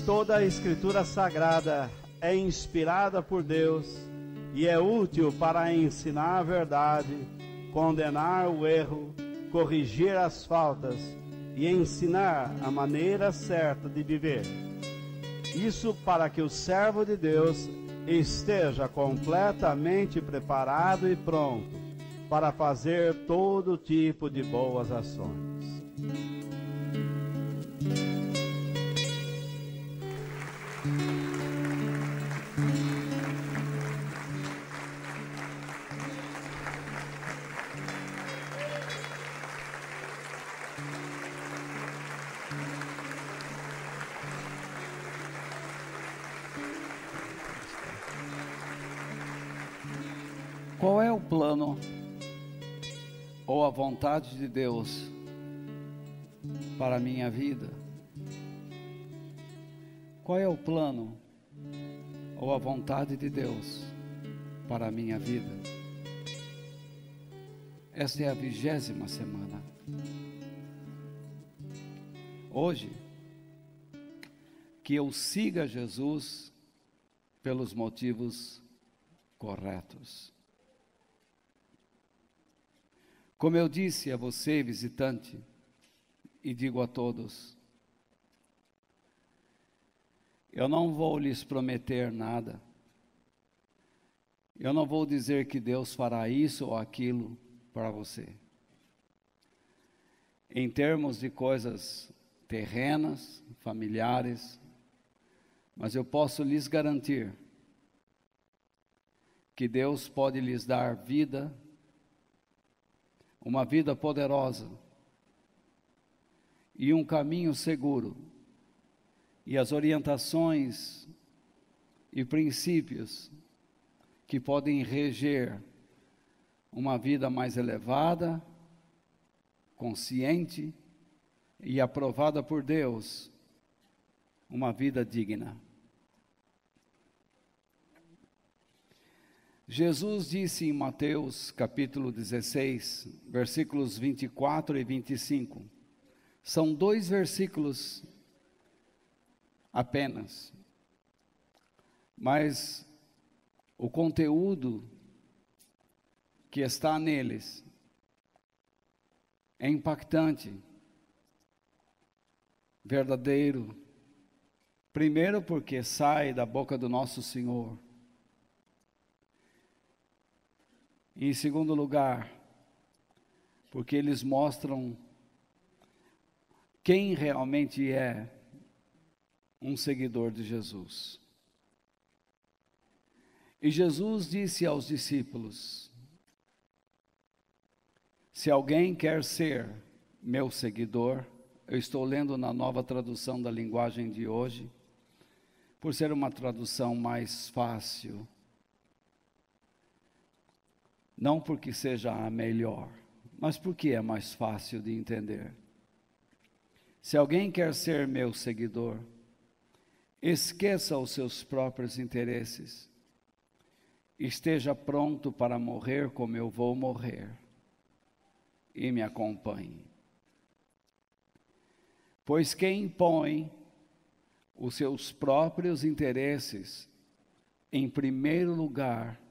Toda a Escritura Sagrada é inspirada por Deus e é útil para ensinar a verdade, condenar o erro, corrigir as faltas e ensinar a maneira certa de viver. Isso para que o servo de Deus esteja completamente preparado e pronto para fazer todo tipo de boas ações. Qual é o plano ou a vontade de Deus para a minha vida? Qual é o plano ou a vontade de Deus para a minha vida? Esta é a 20ª semana. Hoje, que eu siga Jesus pelos motivos corretos. Como eu disse a você, visitante, e digo a todos, eu não vou lhes prometer nada. Eu não vou dizer que Deus fará isso ou aquilo para você. Em termos de coisas terrenas, familiares, mas eu posso lhes garantir que Deus pode lhes dar vida, uma vida poderosa e um caminho seguro, e as orientações e princípios que podem reger uma vida mais elevada, consciente e aprovada por Deus, uma vida digna. Jesus disse em Mateus capítulo 16, versículos 24 e 25, são 2 versículos apenas, mas o conteúdo que está neles é impactante, verdadeiro, primeiro porque sai da boca do nosso Senhor, e em segundo lugar, porque eles mostram quem realmente é um seguidor de Jesus. E Jesus disse aos discípulos: se alguém quer ser meu seguidor, eu estou lendo na Nova Tradução da Linguagem de hoje, por ser uma tradução mais fácil, não porque seja a melhor, mas porque é mais fácil de entender. Se alguém quer ser meu seguidor, esqueça os seus próprios interesses, esteja pronto para morrer como eu vou morrer, e me acompanhe. Pois quem põe os seus próprios interesses em primeiro lugar,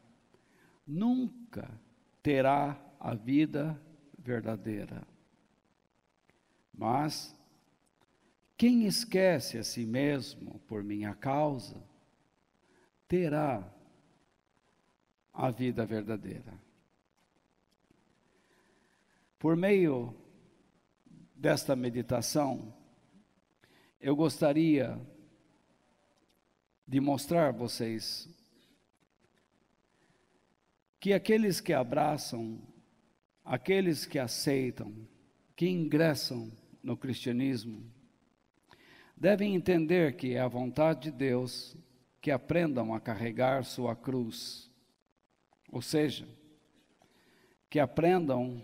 nunca terá a vida verdadeira. Mas quem esquece a si mesmo por minha causa, terá a vida verdadeira. Por meio desta meditação, eu gostaria de mostrar a vocês que aqueles que abraçam, aqueles que aceitam, que ingressam no cristianismo, devem entender que é a vontade de Deus que aprendam a carregar sua cruz, ou seja, que aprendam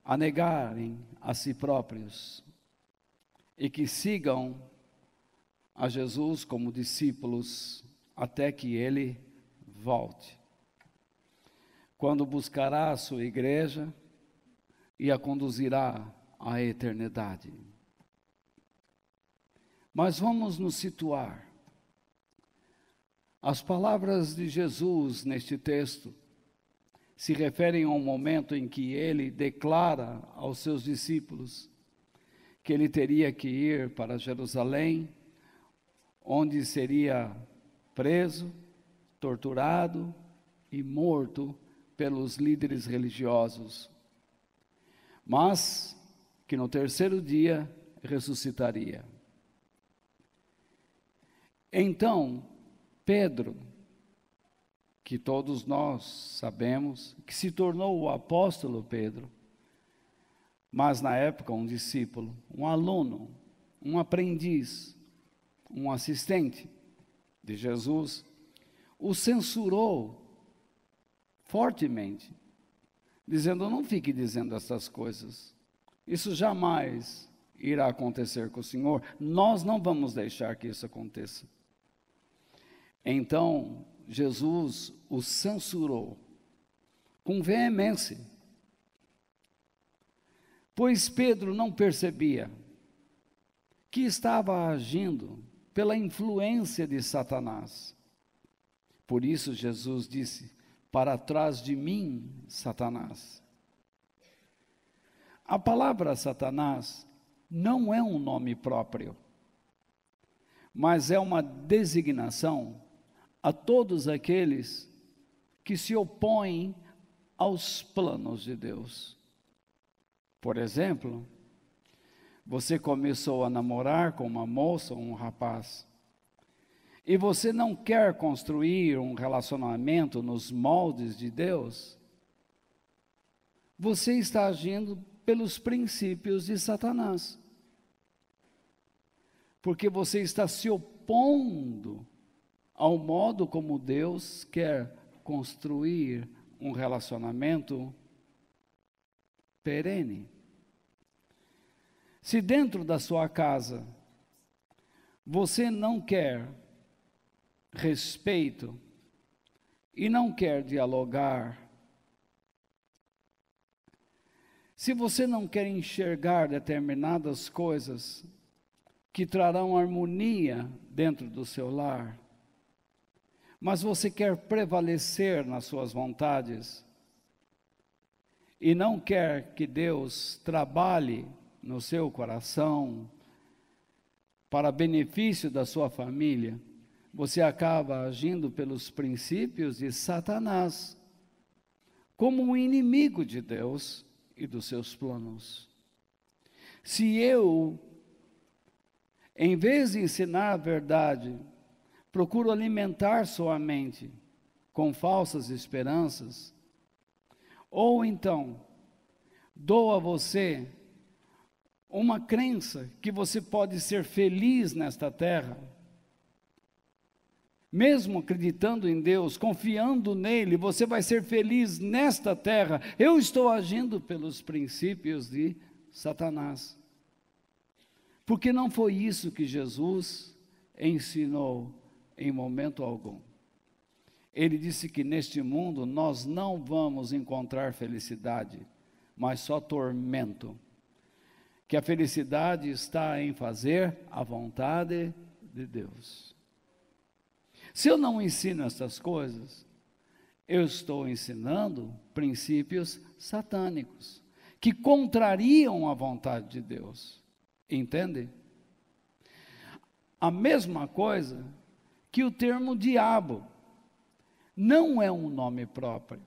a negarem a si próprios e que sigam a Jesus como discípulos até que Ele volte, quando buscará a sua igreja e a conduzirá à eternidade. Mas vamos nos situar. As palavras de Jesus neste texto se referem a um momento em que Ele declara aos seus discípulos que Ele teria que ir para Jerusalém, onde seria preso, torturado e morto pelos líderes religiosos, mas que no terceiro dia ressuscitaria. Então, Pedro, que todos nós sabemos, que se tornou o apóstolo Pedro, mas na época um discípulo, um aluno, um aprendiz, um assistente de Jesus, o censurou fortemente, dizendo: não fique dizendo essas coisas, isso jamais irá acontecer com o Senhor, nós não vamos deixar que isso aconteça. Então, Jesus o censurou com veemência, pois Pedro não percebia que estava agindo pela influência de Satanás. Por isso Jesus disse: para trás de mim, Satanás. A palavra Satanás não é um nome próprio, mas é uma designação a todos aqueles que se opõem aos planos de Deus. Por exemplo, você começou a namorar com uma moça ou um rapaz, e você não quer construir um relacionamento nos moldes de Deus, você está agindo pelos princípios de Satanás, porque você está se opondo ao modo como Deus quer construir um relacionamento perene. Se dentro da sua casa você não quer respeito e não quer dialogar, se você não quer enxergar determinadas coisas que trarão harmonia dentro do seu lar, mas você quer prevalecer nas suas vontades e não quer que Deus trabalhe no seu coração para benefício da sua família, você acaba agindo pelos princípios de Satanás, como um inimigo de Deus e dos seus planos. Se eu, em vez de ensinar a verdade, procuro alimentar sua mente com falsas esperanças, ou então dou a você uma crença que você pode ser feliz nesta terra, mesmo acreditando em Deus, confiando nele, você vai ser feliz nesta terra, eu estou agindo pelos princípios de Satanás. Porque não foi isso que Jesus ensinou em momento algum. Ele disse que neste mundo nós não vamos encontrar felicidade, mas só tormento. Que a felicidade está em fazer a vontade de Deus. Se eu não ensino essas coisas, eu estou ensinando princípios satânicos, que contrariam a vontade de Deus. Entende? A mesma coisa que o termo diabo não é um nome próprio.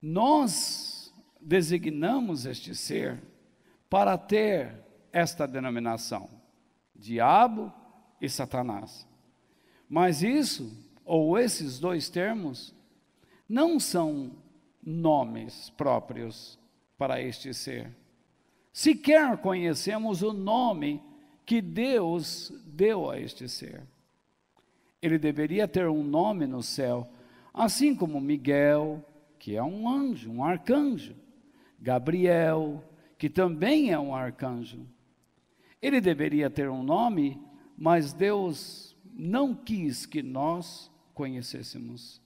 Nós designamos este ser para ter esta denominação, diabo e Satanás. Mas isso, ou esses dois termos, não são nomes próprios para este ser. Sequer conhecemos o nome que Deus deu a este ser. Ele deveria ter um nome no céu, assim como Miguel, que é um anjo, um arcanjo, Gabriel, que também é um arcanjo. Ele deveria ter um nome, mas Deus não quis que nós conhecêssemos,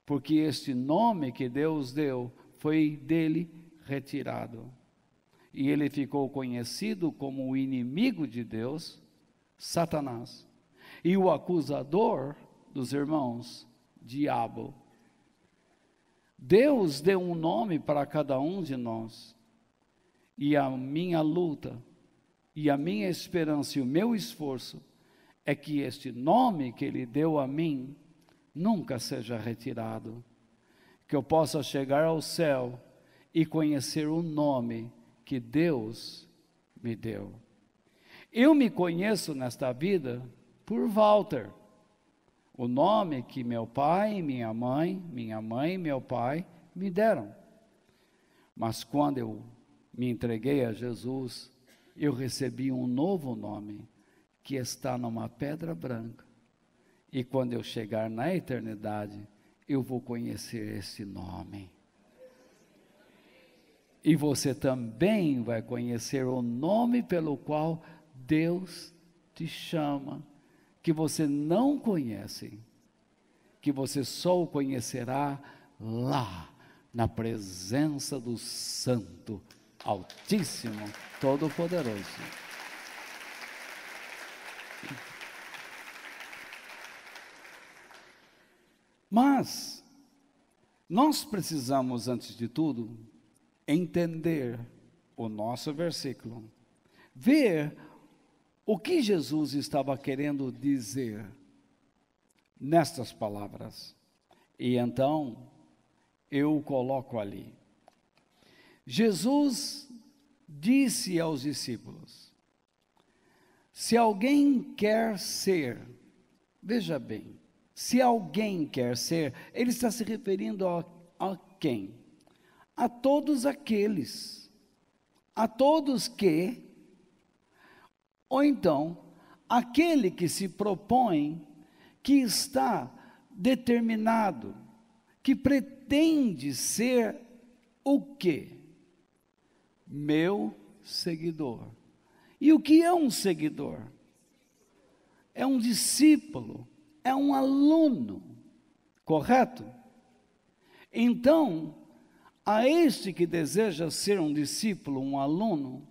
porque este nome que Deus deu foi dele retirado, e ele ficou conhecido como o inimigo de Deus, Satanás, e o acusador dos irmãos, diabo. Deus deu um nome para cada um de nós, e a minha luta, e a minha esperança e o meu esforço é que este nome que Ele deu a mim nunca seja retirado, que eu possa chegar ao céu e conhecer o nome que Deus me deu. Eu me conheço nesta vida por Walter, o nome que meu pai, minha mãe e meu pai me deram. Mas quando eu me entreguei a Jesus, eu recebi um novo nome, que está numa pedra branca. E quando eu chegar na eternidade, eu vou conhecer esse nome. E você também vai conhecer o nome pelo qual Deus te chama, que você não conhece, que você só o conhecerá lá, na presença do Santo, Altíssimo, Todo-Poderoso. Mas nós precisamos, antes de tudo, entender o nosso versículo, ver o que Jesus estava querendo dizer nestas palavras. E então, eu o coloco ali. Jesus disse aos discípulos: se alguém quer ser, veja bem, se alguém quer ser, ele está se referindo a quem? A todos aqueles, a todos que, ou então, aquele que se propõe, que está determinado, que pretende ser o quê? Meu seguidor. E o que é um seguidor? É um discípulo, é um aluno, correto? Então, a este que deseja ser um discípulo, um aluno,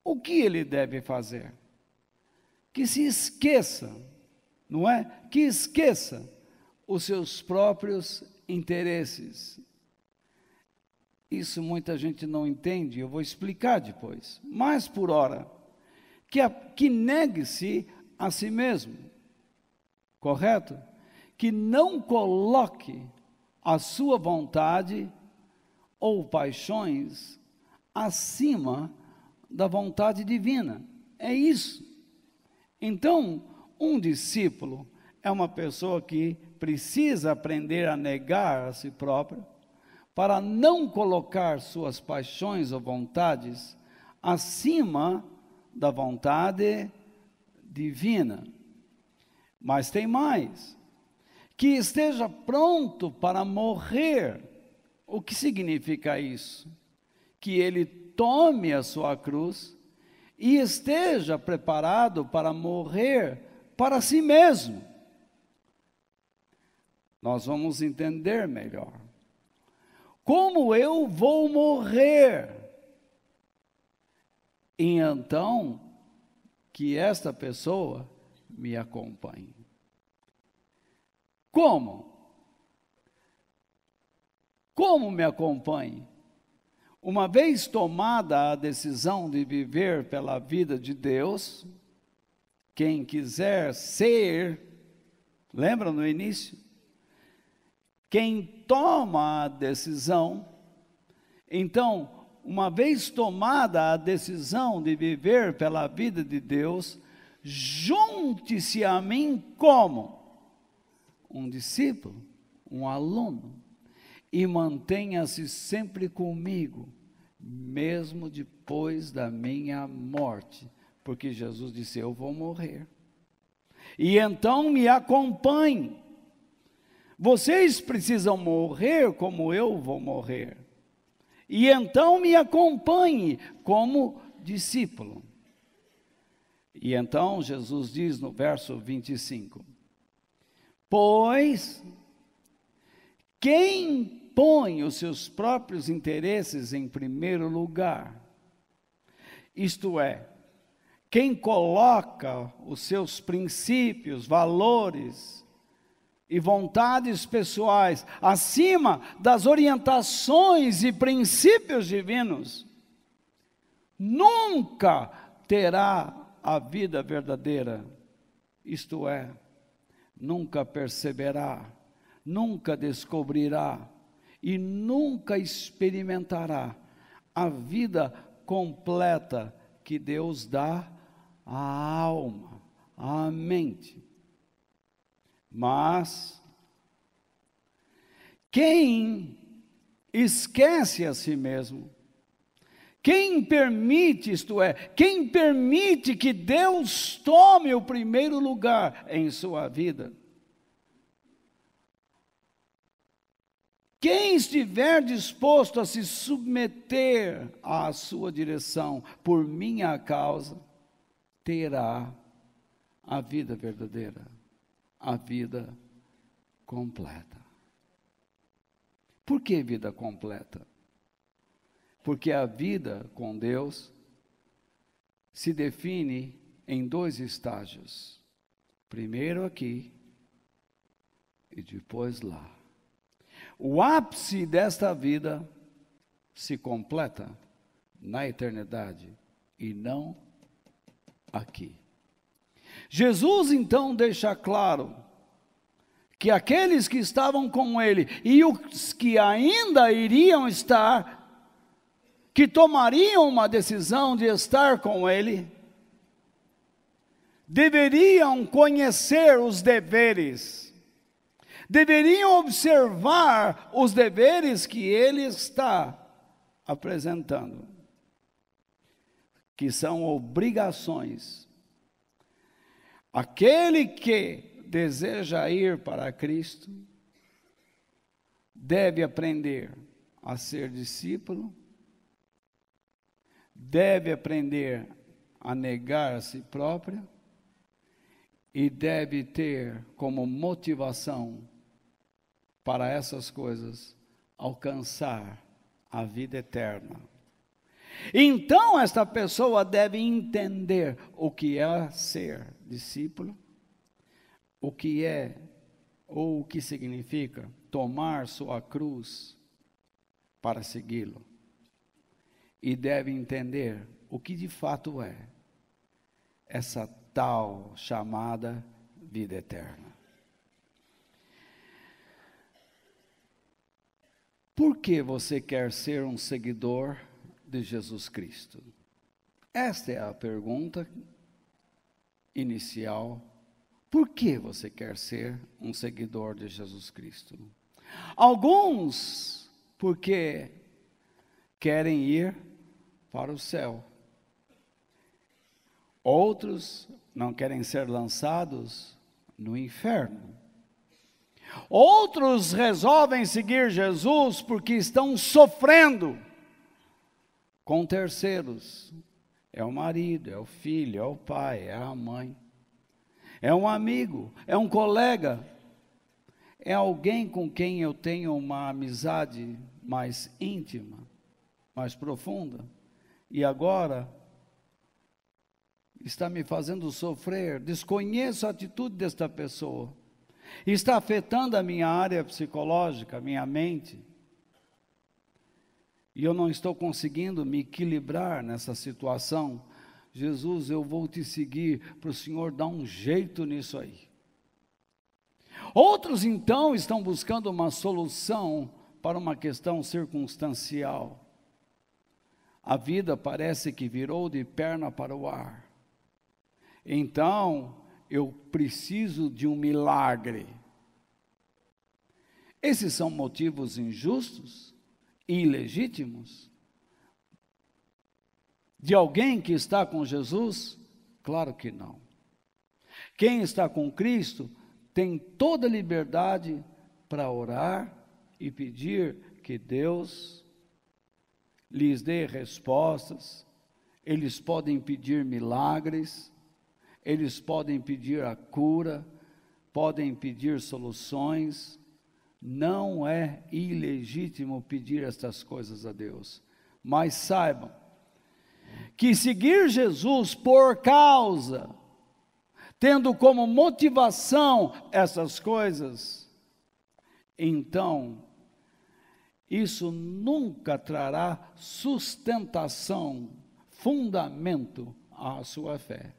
o que ele deve fazer? Que se esqueça, não é? Que esqueça os seus próprios interesses. Isso muita gente não entende, eu vou explicar depois. Mas por ora, que negue-se a si mesmo, correto? Que não coloque a sua vontade ou paixões acima da vontade divina. É isso. Então, um discípulo é uma pessoa que precisa aprender a negar a si próprio, para não colocar suas paixões ou vontades acima da vontade divina. Mas tem mais, que esteja pronto para morrer. O que significa isso? Que ele tome a sua cruz e esteja preparado para morrer para si mesmo. Nós vamos entender melhor. Como eu vou morrer? E então, que esta pessoa me acompanhe. Como? Como me acompanhe? Uma vez tomada a decisão de viver pela vida de Deus, quem quiser ser, lembra no início? Quem toma a decisão, então, uma vez tomada a decisão de viver pela vida de Deus, junte-se a mim como um discípulo, um aluno, e mantenha-se sempre comigo, mesmo depois da minha morte, porque Jesus disse: eu vou morrer. E então me acompanhe. Vocês precisam morrer como eu vou morrer. E então me acompanhe como discípulo. E então Jesus diz no verso 25: pois quem põe os seus próprios interesses em primeiro lugar, isto é, quem coloca os seus princípios, valores e vontades pessoais acima das orientações e princípios divinos, nunca terá a vida verdadeira, isto é, nunca perceberá, nunca descobrirá e nunca experimentará a vida completa que Deus dá à alma, à mente. Mas quem esquece a si mesmo, quem permite, isto é, quem permite que Deus tome o primeiro lugar em sua vida, quem estiver disposto a se submeter à sua direção por minha causa, terá a vida verdadeira, a vida completa. Por que vida completa? Porque a vida com Deus se define em 2 estágios. Primeiro aqui e depois lá. O ápice desta vida se completa na eternidade e não aqui. Jesus então deixa claro que aqueles que estavam com ele e os que ainda iriam estar, que tomariam uma decisão de estar com ele, deveriam conhecer os deveres, deveriam observar os deveres que ele está apresentando, que são obrigações. Aquele que deseja ir para Cristo deve aprender a ser discípulo, deve aprender a negar a si próprio e deve ter como motivação para essas coisas alcançar a vida eterna. Então esta pessoa deve entender o que é ser discípulo, o que é ou o que significa tomar sua cruz para segui-lo. E deve entender o que de fato é essa tal chamada vida eterna. Por que você quer ser um seguidor de Jesus Cristo? Esta é a pergunta inicial. Por que você quer ser um seguidor de Jesus Cristo? Alguns porque querem ir para o céu. Outros não querem ser lançados no inferno. Outros resolvem seguir Jesus porque estão sofrendo com terceiros. É o marido, é o filho, é o pai, é a mãe. É um amigo, é um colega. É alguém com quem eu tenho uma amizade mais íntima, mais profunda. E agora está me fazendo sofrer. Desconheço a atitude desta pessoa. Está afetando a minha área psicológica, a minha mente. E eu não estou conseguindo me equilibrar nessa situação. Jesus, eu vou te seguir para o Senhor dar um jeito nisso aí. Outros então estão buscando uma solução para uma questão circunstancial. A vida parece que virou de perna para o ar. Então, eu preciso de um milagre. Esses são motivos injustos e ilegítimos de alguém que está com Jesus? Claro que não. Quem está com Cristo tem toda a liberdade para orar e pedir que Deus lhes dê respostas. Eles podem pedir milagres, eles podem pedir a cura, podem pedir soluções. Não é ilegítimo pedir estas coisas a Deus, mas saibam que seguir Jesus por causa, tendo como motivação essas coisas, então isso nunca trará sustentação, fundamento à sua fé.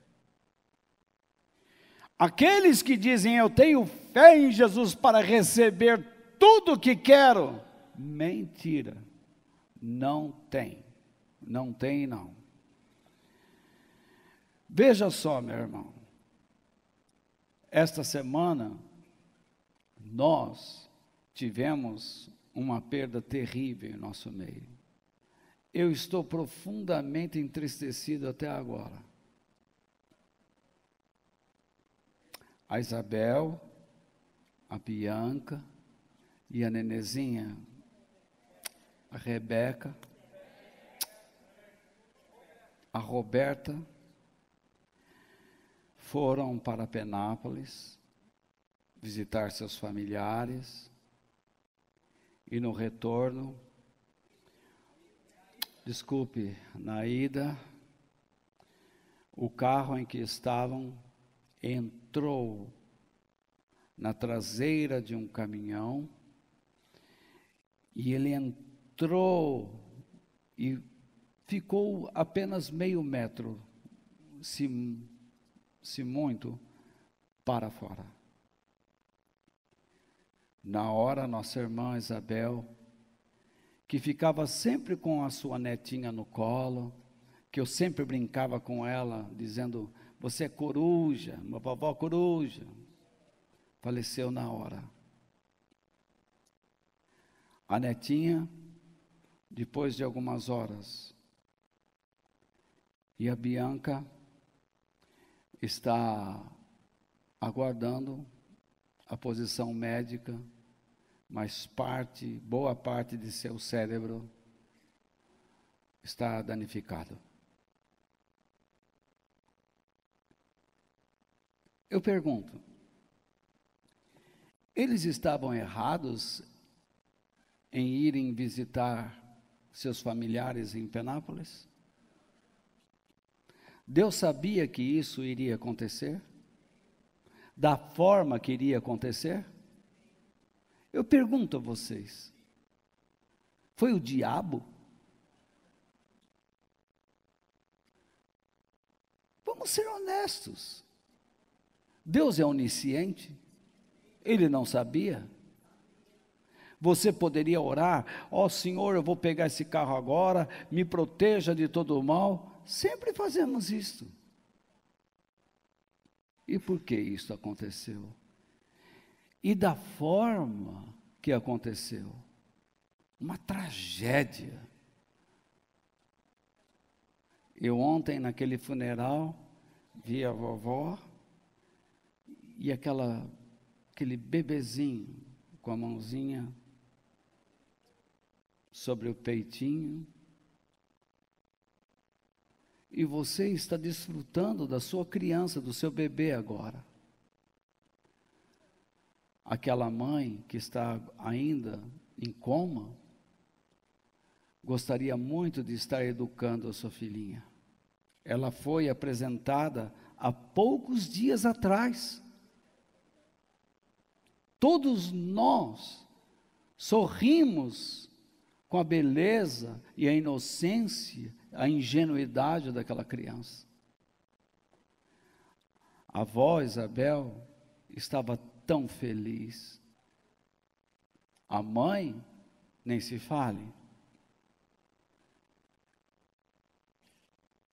Aqueles que dizem, eu tenho fé em Jesus para receber tudo o que quero, mentira, não tem, não. Veja só, meu irmão, esta semana nós tivemos uma perda terrível em nosso meio. Eu estou profundamente entristecido até agora. A Isabel, a Bianca e a Nenezinha, a Rebeca, a Roberta, foram para Penápolis visitar seus familiares e no retorno, na ida, o carro em que estavam entrou na traseira de um caminhão e ele entrou e ficou apenas meio metro, se muito, para fora. Na hora, nossa irmã Isabel, que ficava sempre com a sua netinha no colo, que eu sempre brincava com ela, dizendo, você é coruja, uma vovó coruja, faleceu na hora. A netinha, depois de algumas horas, e a Bianca está aguardando a posição médica, mas boa parte de seu cérebro está danificado. Eu pergunto, eles estavam errados em irem visitar seus familiares em Penápolis? Deus sabia que isso iria acontecer? Da forma que iria acontecer? Eu pergunto a vocês, foi o diabo? Vamos ser honestos. Deus é onisciente? Ele não sabia? Você poderia orar, ó Senhor, eu vou pegar esse carro agora, me proteja de todo o mal. Sempre fazemos isso. E por que isso aconteceu? E da forma que aconteceu? Uma tragédia. Eu ontem, naquele funeral, vi a vovó e aquele bebezinho com a mãozinha sobre o peitinho. E você está desfrutando da sua criança, do seu bebê agora. Aquela mãe que está ainda em coma, gostaria muito de estar educando a sua filhinha. Ela foi apresentada há poucos dias atrás. Todos nós sorrimos com a beleza e a inocência, a ingenuidade daquela criança. A avó Isabel estava tão feliz. A mãe, nem se fale.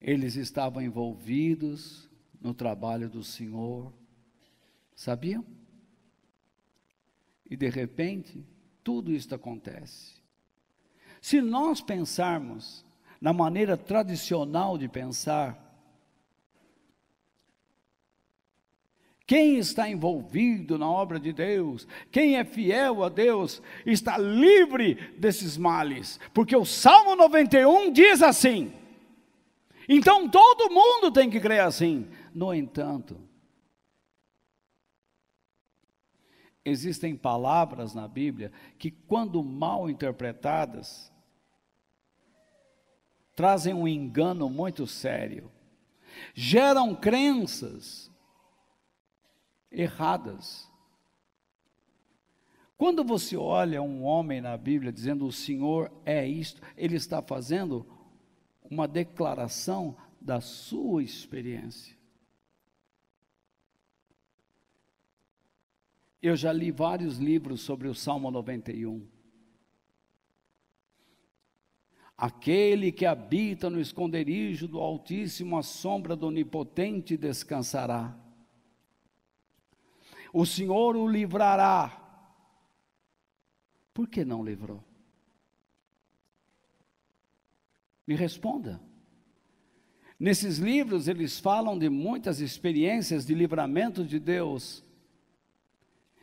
Eles estavam envolvidos no trabalho do Senhor, sabiam? E de repente, tudo isso acontece. Se nós pensarmos na maneira tradicional de pensar, Quem está envolvido na obra de Deus, quem é fiel a Deus, está livre desses males, porque o Salmo 91 diz assim. Então todo mundo tem que crer assim. No entanto, existem palavras na Bíblia que, quando mal interpretadas, trazem um engano muito sério, geram crenças erradas. Quando você olha um homem na Bíblia dizendo o Senhor é isto, ele está fazendo uma declaração da sua experiência. Eu já li vários livros sobre o Salmo 91. Aquele que habita no esconderijo do Altíssimo, à sombra do Onipotente descansará. O Senhor o livrará. Por que não livrou? Me responda. Nesses livros eles falam de muitas experiências de livramento de Deus,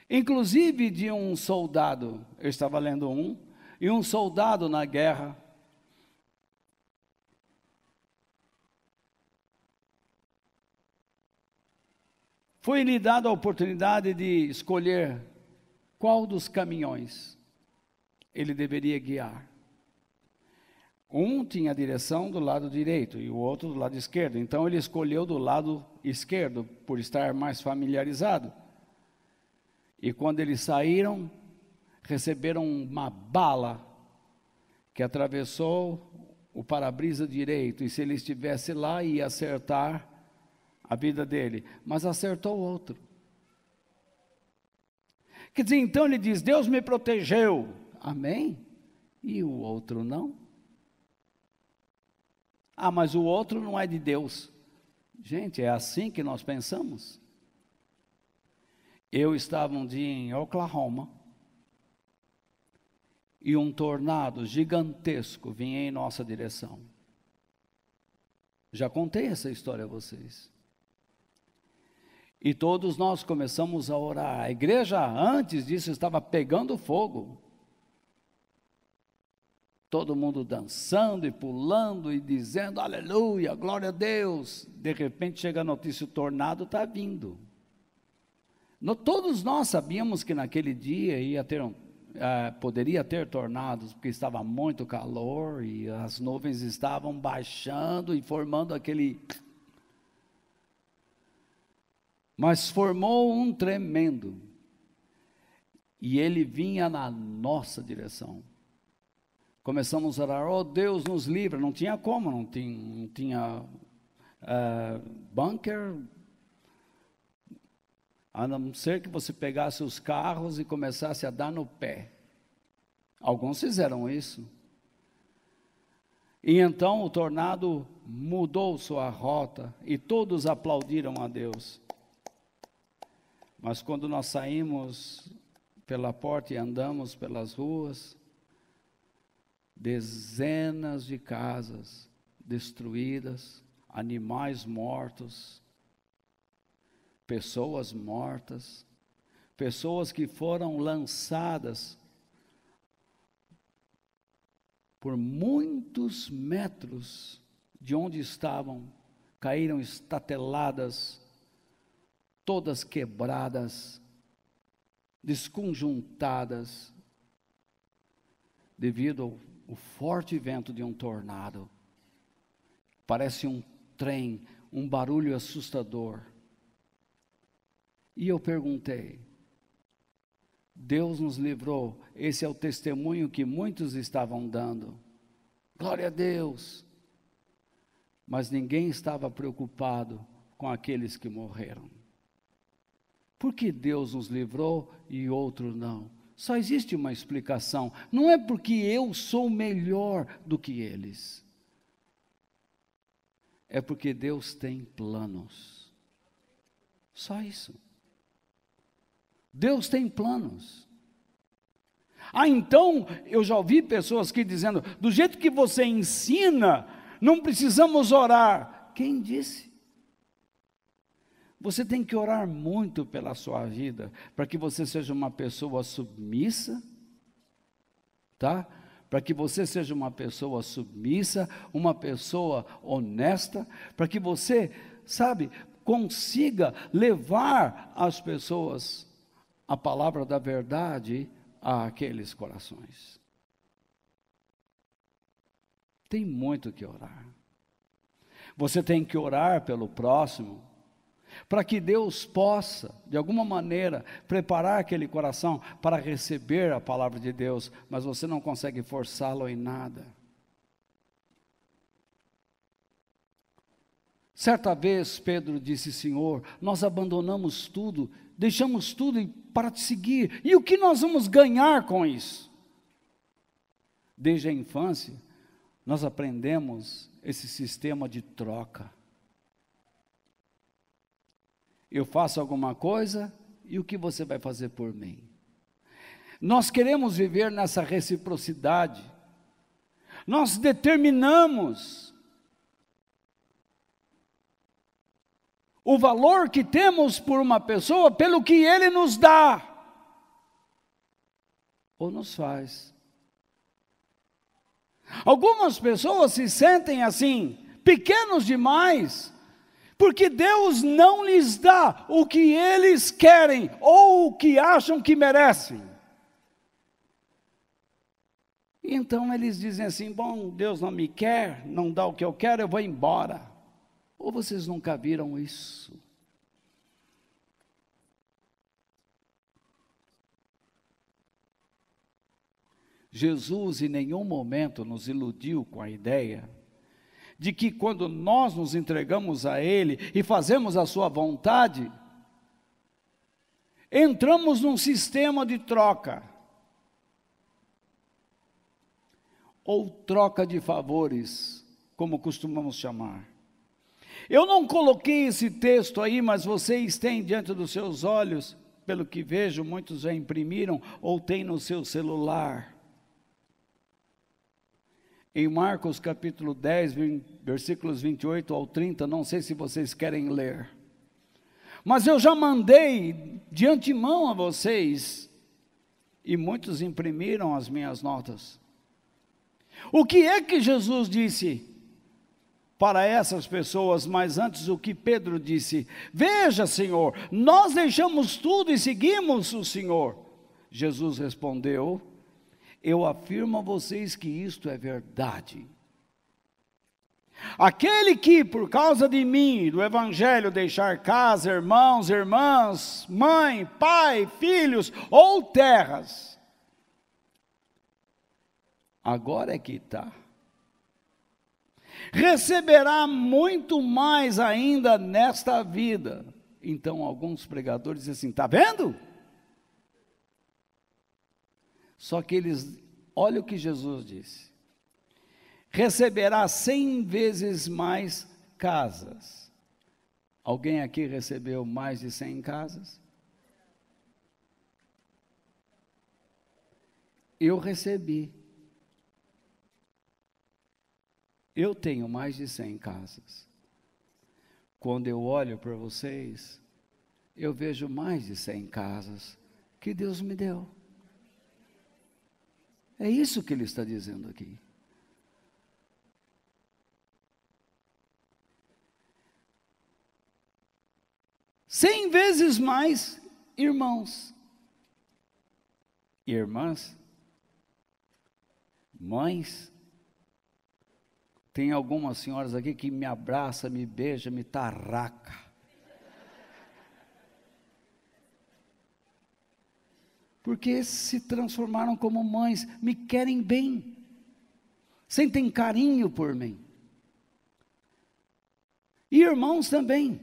inclusive de um soldado. Eu estava lendo e um soldado na guerra, foi-lhe dada a oportunidade de escolher qual dos caminhões ele deveria guiar. Um tinha a direção do lado direito e o outro do lado esquerdo. Então ele escolheu do lado esquerdo, por estar mais familiarizado. E quando eles saíram, receberam uma bala que atravessou o para-brisa direito. E se ele estivesse lá, ia acertar a vida dele. Mas acertou o outro. Quer dizer, então ele diz, Deus me protegeu. Amém? E o outro não? Ah, mas o outro não é de Deus. Gente, é assim que nós pensamos. Eu estava um dia em Oklahoma e um tornado gigantesco vinha em nossa direção. Já contei essa história a vocês. E todos nós começamos a orar. A igreja antes disso estava pegando fogo. Todo mundo dançando e pulando e dizendo aleluia, glória a Deus. De repente chega a notícia, o tornado está vindo. Todos nós sabíamos que naquele dia poderia ter tornados, porque estava muito calor e as nuvens estavam baixando e formando aquele... Mas formou um tremendo. E ele vinha na nossa direção. Começamos a orar, oh Deus nos livra, não tinha como, não tinha bunker, a não ser que você pegasse os carros e começasse a dar no pé. Alguns fizeram isso. E então o tornado mudou sua rota e todos aplaudiram a Deus. Mas quando nós saímos pela porta e andamos pelas ruas, dezenas de casas destruídas, animais mortos, pessoas mortas, pessoas que foram lançadas por muitos metros de onde estavam, caíram estateladas, todas quebradas, desconjuntadas, devido ao forte vento de um tornado. Parece um trem, um barulho assustador. E eu perguntei, Deus nos livrou, esse é o testemunho que muitos estavam dando. Glória a Deus! Mas ninguém estava preocupado com aqueles que morreram. Por que Deus nos livrou e outro não? Só existe uma explicação. Não é porque eu sou melhor do que eles. É porque Deus tem planos. Só isso. Deus tem planos. Ah, então, eu já ouvi pessoas aqui dizendo, do jeito que você ensina, não precisamos orar. Quem disse? Você tem que orar muito pela sua vida, para que você seja uma pessoa submissa, tá? Para que você seja uma pessoa submissa, uma pessoa honesta, para que você, sabe, consiga levar as pessoas a palavra da verdade àqueles corações. Tem muito que orar. Você tem que orar pelo próximo, para que Deus possa, de alguma maneira, preparar aquele coração para receber a palavra de Deus, mas você não consegue forçá-lo em nada. Certa vez Pedro disse: Senhor, nós abandonamos tudo, deixamos tudo para te seguir, e o que nós vamos ganhar com isso? Desde a infância, nós aprendemos esse sistema de troca. Eu faço alguma coisa, e o que você vai fazer por mim? Nós queremos viver nessa reciprocidade. Nós determinamos o valor que temos por uma pessoa pelo que ele nos dá, ou nos faz. Algumas pessoas se sentem assim, pequenos demais, porque Deus não lhes dá o que eles querem, ou o que acham que merecem. Então eles dizem assim: bom, Deus não me quer, não dá o que eu quero, eu vou embora. Ou vocês nunca viram isso? Jesus em nenhum momento nos iludiu com a ideia de que quando nós nos entregamos a Ele e fazemos a sua vontade, entramos num sistema de troca, ou troca de favores, como costumamos chamar. Eu não coloquei esse texto aí, mas vocês têm diante dos seus olhos, pelo que vejo, muitos já imprimiram, ou têm no seu celular. Em Marcos capítulo 10, versículos 28 ao 30, não sei se vocês querem ler. Mas eu já mandei de antemão a vocês, e muitos imprimiram as minhas notas. O que é que Jesus disse para essas pessoas, mas antes o que Pedro disse? Veja, Senhor, nós deixamos tudo e seguimos o Senhor. Jesus respondeu: eu afirmo a vocês que isto é verdade. Aquele que por causa de mim, do evangelho, deixar casa, irmãos, irmãs, mãe, pai, filhos ou terras, agora é que está, receberá muito mais ainda nesta vida. Então alguns pregadores dizem assim: está vendo? Só que eles, olha o que Jesus disse: receberá 100 vezes mais casas. Alguém aqui recebeu mais de 100 casas? Eu recebi. Eu tenho mais de 100 casas. Quando eu olho para vocês, eu vejo mais de 100 casas que Deus me deu. É isso que ele está dizendo aqui. Cem vezes mais irmãos, irmãs, mães. Tem algumas senhoras aqui que me abraça, me beija, me tarraca. Porque se transformaram como mães, me querem bem, sentem carinho por mim. E irmãos também,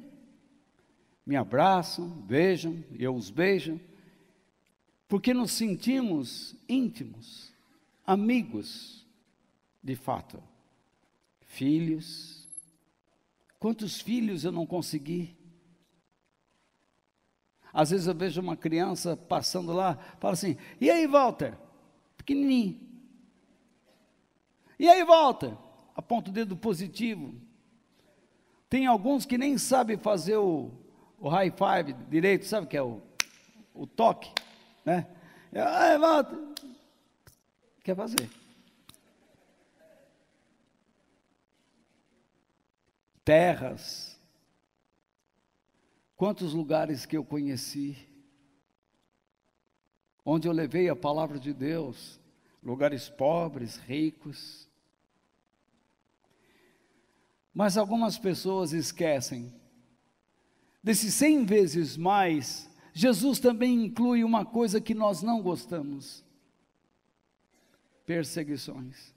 me abraçam, beijam, eu os beijo, porque nos sentimos íntimos, amigos, de fato. Filhos, quantos filhos eu não consegui? Às vezes eu vejo uma criança passando lá, fala assim: e aí, Walter? Pequenininho. E aí, Walter? Aponta o dedo positivo. Tem alguns que nem sabem fazer o o high five direito, sabe o que é o toque, né? Volta. Quer fazer. Terras. Quantos lugares que eu conheci, onde eu levei a palavra de Deus, lugares pobres, ricos. Mas algumas pessoas esquecem, desses 100 vezes mais, Jesus também inclui uma coisa que nós não gostamos: perseguições.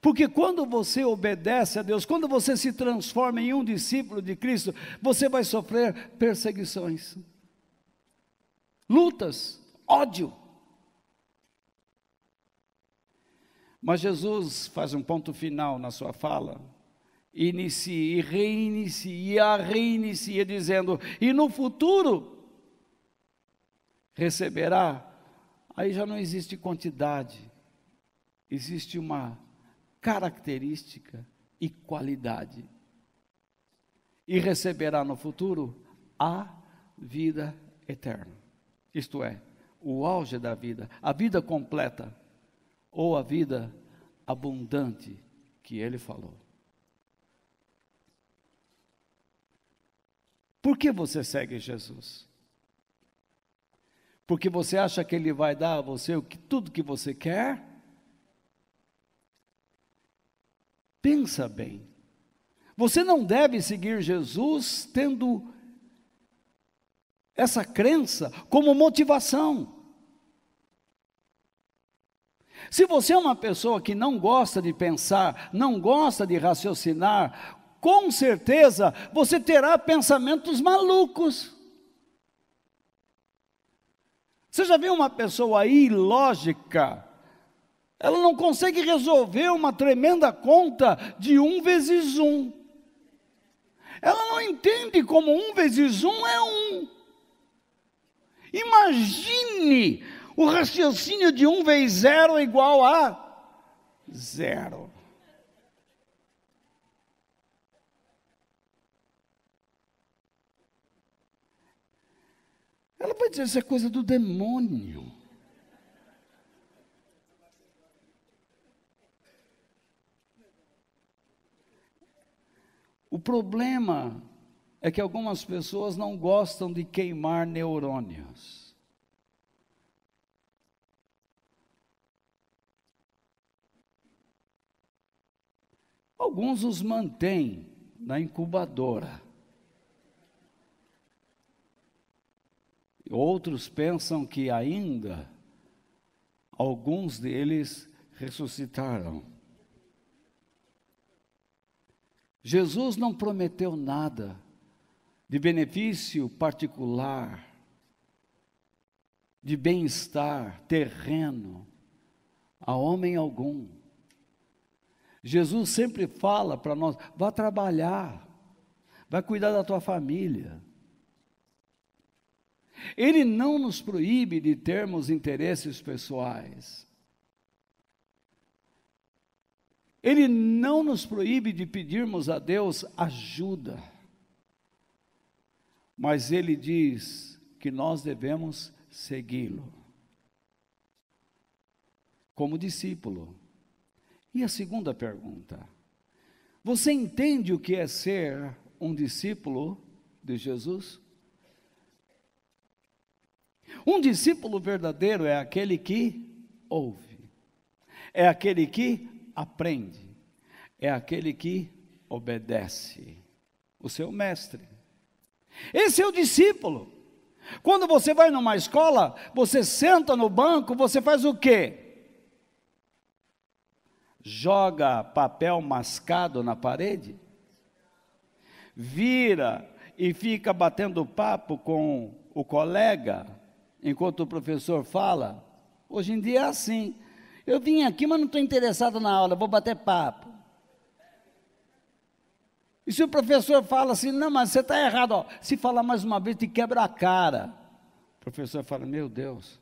Porque quando você obedece a Deus, quando você se transforma em um discípulo de Cristo, você vai sofrer perseguições, lutas, ódio. Mas Jesus faz um ponto final na sua fala, inicia e reinicia, dizendo: e no futuro receberá. Aí já não existe quantidade, existe uma característica e qualidade. E receberá no futuro a vida eterna. Isto é, o auge da vida, a vida completa, ou a vida abundante que ele falou. Por que você segue Jesus? Porque você acha que ele vai dar a você tudo que você quer? Pensa bem, você não deve seguir Jesus tendo essa crença como motivação. Se você é uma pessoa que não gosta de pensar, não gosta de raciocinar, com certeza você terá pensamentos malucos. Você já viu uma pessoa ilógica? Ela não consegue resolver uma tremenda conta de 1 vezes 1. Ela não entende como 1 vezes 1 é 1. Imagine o raciocínio de 1 vezes 0 igual a 0. Ela vai dizer: isso é coisa do demônio. O problema é que algumas pessoas não gostam de queimar neurônios. Alguns os mantêm na incubadora. Outros pensam que ainda alguns deles ressuscitaram. Jesus não prometeu nada de benefício particular, de bem-estar terreno a homem algum. Jesus sempre fala para nós: vá trabalhar, vai cuidar da tua família. Ele não nos proíbe de termos interesses pessoais. Ele não nos proíbe de pedirmos a Deus ajuda. Mas Ele diz que nós devemos segui-lo como discípulo. E a segunda pergunta: você entende o que é ser um discípulo de Jesus? Um discípulo verdadeiro é aquele que ouve, é aquele que aprende, é aquele que obedece o seu mestre. Esse é o discípulo. Quando você vai numa escola, você senta no banco, você faz o quê? Joga papel mascado na parede? Vira e fica batendo papo com o colega enquanto o professor fala? Hoje em dia é assim. Eu vim aqui, mas não estou interessado na aula, vou bater papo. E se o professor fala assim: não, mas você está errado, ó. Se falar mais uma vez, te quebra a cara. O professor fala: meu Deus.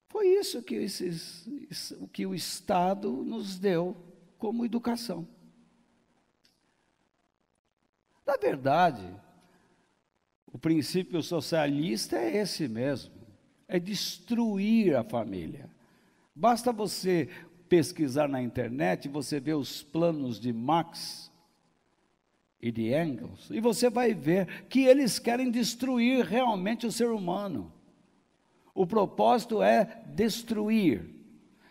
Foi isso que o Estado nos deu. como educação. Na verdade, o princípio socialista é esse mesmo, é destruir a família. Basta você pesquisar na internet, você vê os planos de Marx e de Engels, e você vai ver que eles querem destruir realmente o ser humano. O propósito é destruir.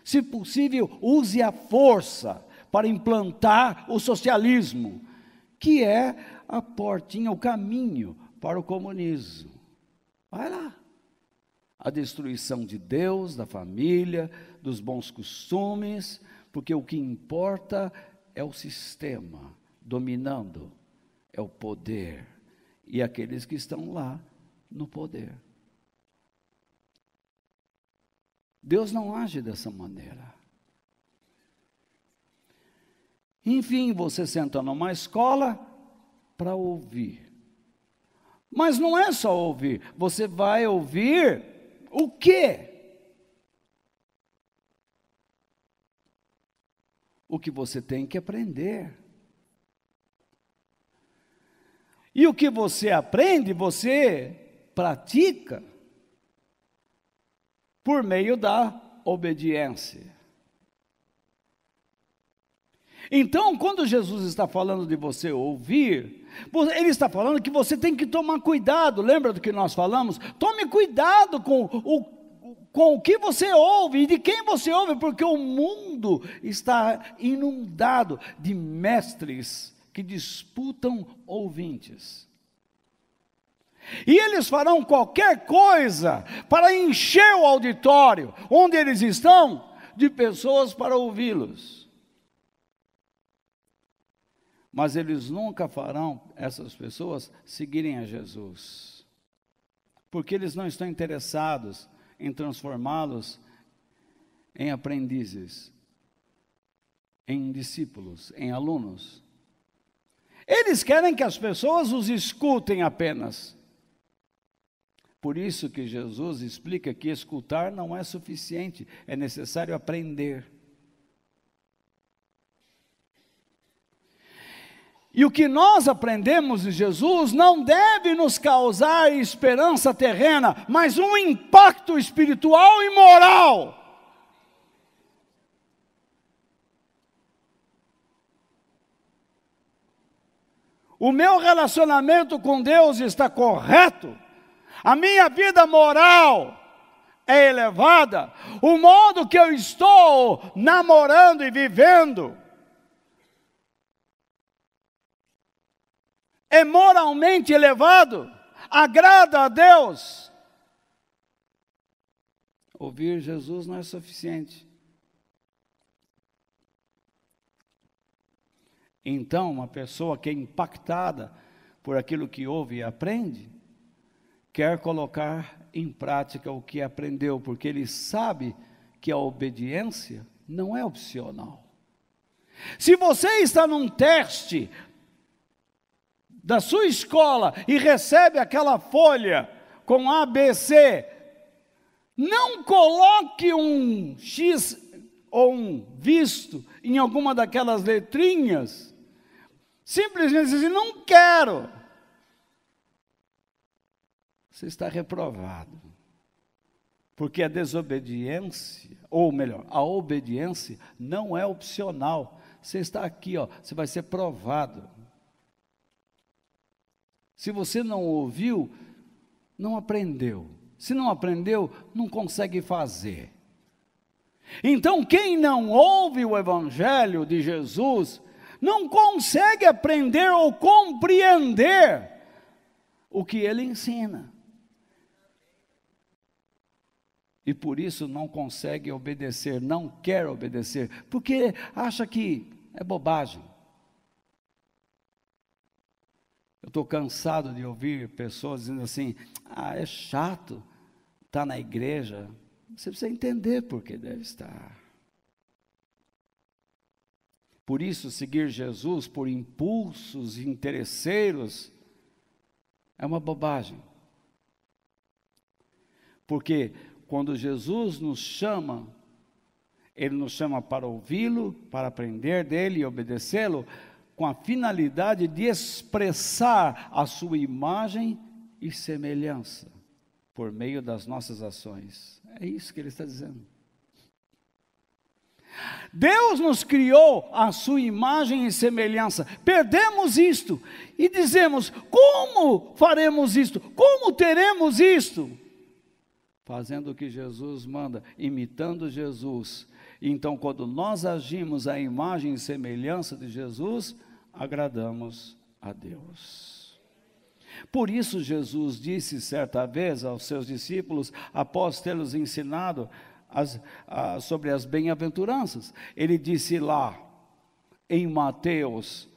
Se possível, use a força para implantar o socialismo, que é a portinha, o caminho para o comunismo. Vai lá. A destruição de Deus, da família, dos bons costumes, porque o que importa é o sistema dominando, é o poder, e aqueles que estão lá no poder. Deus não age dessa maneira. Enfim, você senta numa escola para ouvir. Mas não é só ouvir, você vai ouvir o quê? O que você tem que aprender. E o que você aprende, você pratica por meio da obediência. Então, quando Jesus está falando de você ouvir, ele está falando que você tem que tomar cuidado. Lembra do que nós falamos? Tome cuidado com o que você ouve e de quem você ouve, porque o mundo está inundado de mestres que disputam ouvintes. E eles farão qualquer coisa para encher o auditório onde eles estão de pessoas para ouvi-los. Mas eles nunca farão essas pessoas seguirem a Jesus, porque eles não estão interessados em transformá-los em aprendizes, em discípulos, em alunos. Eles querem que as pessoas os escutem apenas. Por isso que Jesus explica que escutar não é suficiente, é necessário aprender. E o que nós aprendemos de Jesus não deve nos causar esperança terrena, mas um impacto espiritual e moral. O meu relacionamento com Deus está correto, a minha vida moral é elevada, o modo que eu estou namorando e vivendo é moralmente elevado, agrada a Deus. Ouvir Jesus não é suficiente. Então, uma pessoa que é impactada por aquilo que ouve e aprende, quer colocar em prática o que aprendeu, porque ele sabe que a obediência não é opcional. Se você está num teste da sua escola e recebe aquela folha com ABC, não coloque um X ou um visto em alguma daquelas letrinhas, simplesmente assim, não quero. Você está reprovado, porque a desobediência, ou melhor, a obediência não é opcional. Você está aqui, ó, você vai ser provado. Se você não ouviu, não aprendeu. Se não aprendeu, não consegue fazer. Então, quem não ouve o Evangelho de Jesus, não consegue aprender ou compreender o que ele ensina. E por isso não consegue obedecer, não quer obedecer, porque acha que é bobagem. Eu estou cansado de ouvir pessoas dizendo assim, é chato estar na igreja. Você precisa entender por que deve estar. Por isso, seguir Jesus por impulsos interesseiros é uma bobagem. Porque quando Jesus nos chama, Ele nos chama para ouvi-lo, para aprender dele e obedecê-lo, com a finalidade de expressar a sua imagem e semelhança, por meio das nossas ações. É isso que ele está dizendo. Deus nos criou a sua imagem e semelhança. Perdemos isto e dizemos: como faremos isto? Como teremos isto? Fazendo o que Jesus manda, imitando Jesus. Então, quando nós agimos à imagem e semelhança de Jesus, agradamos a Deus. Por isso Jesus disse certa vez aos seus discípulos, após tê-los ensinado sobre as bem-aventuranças, ele disse lá, em Mateus,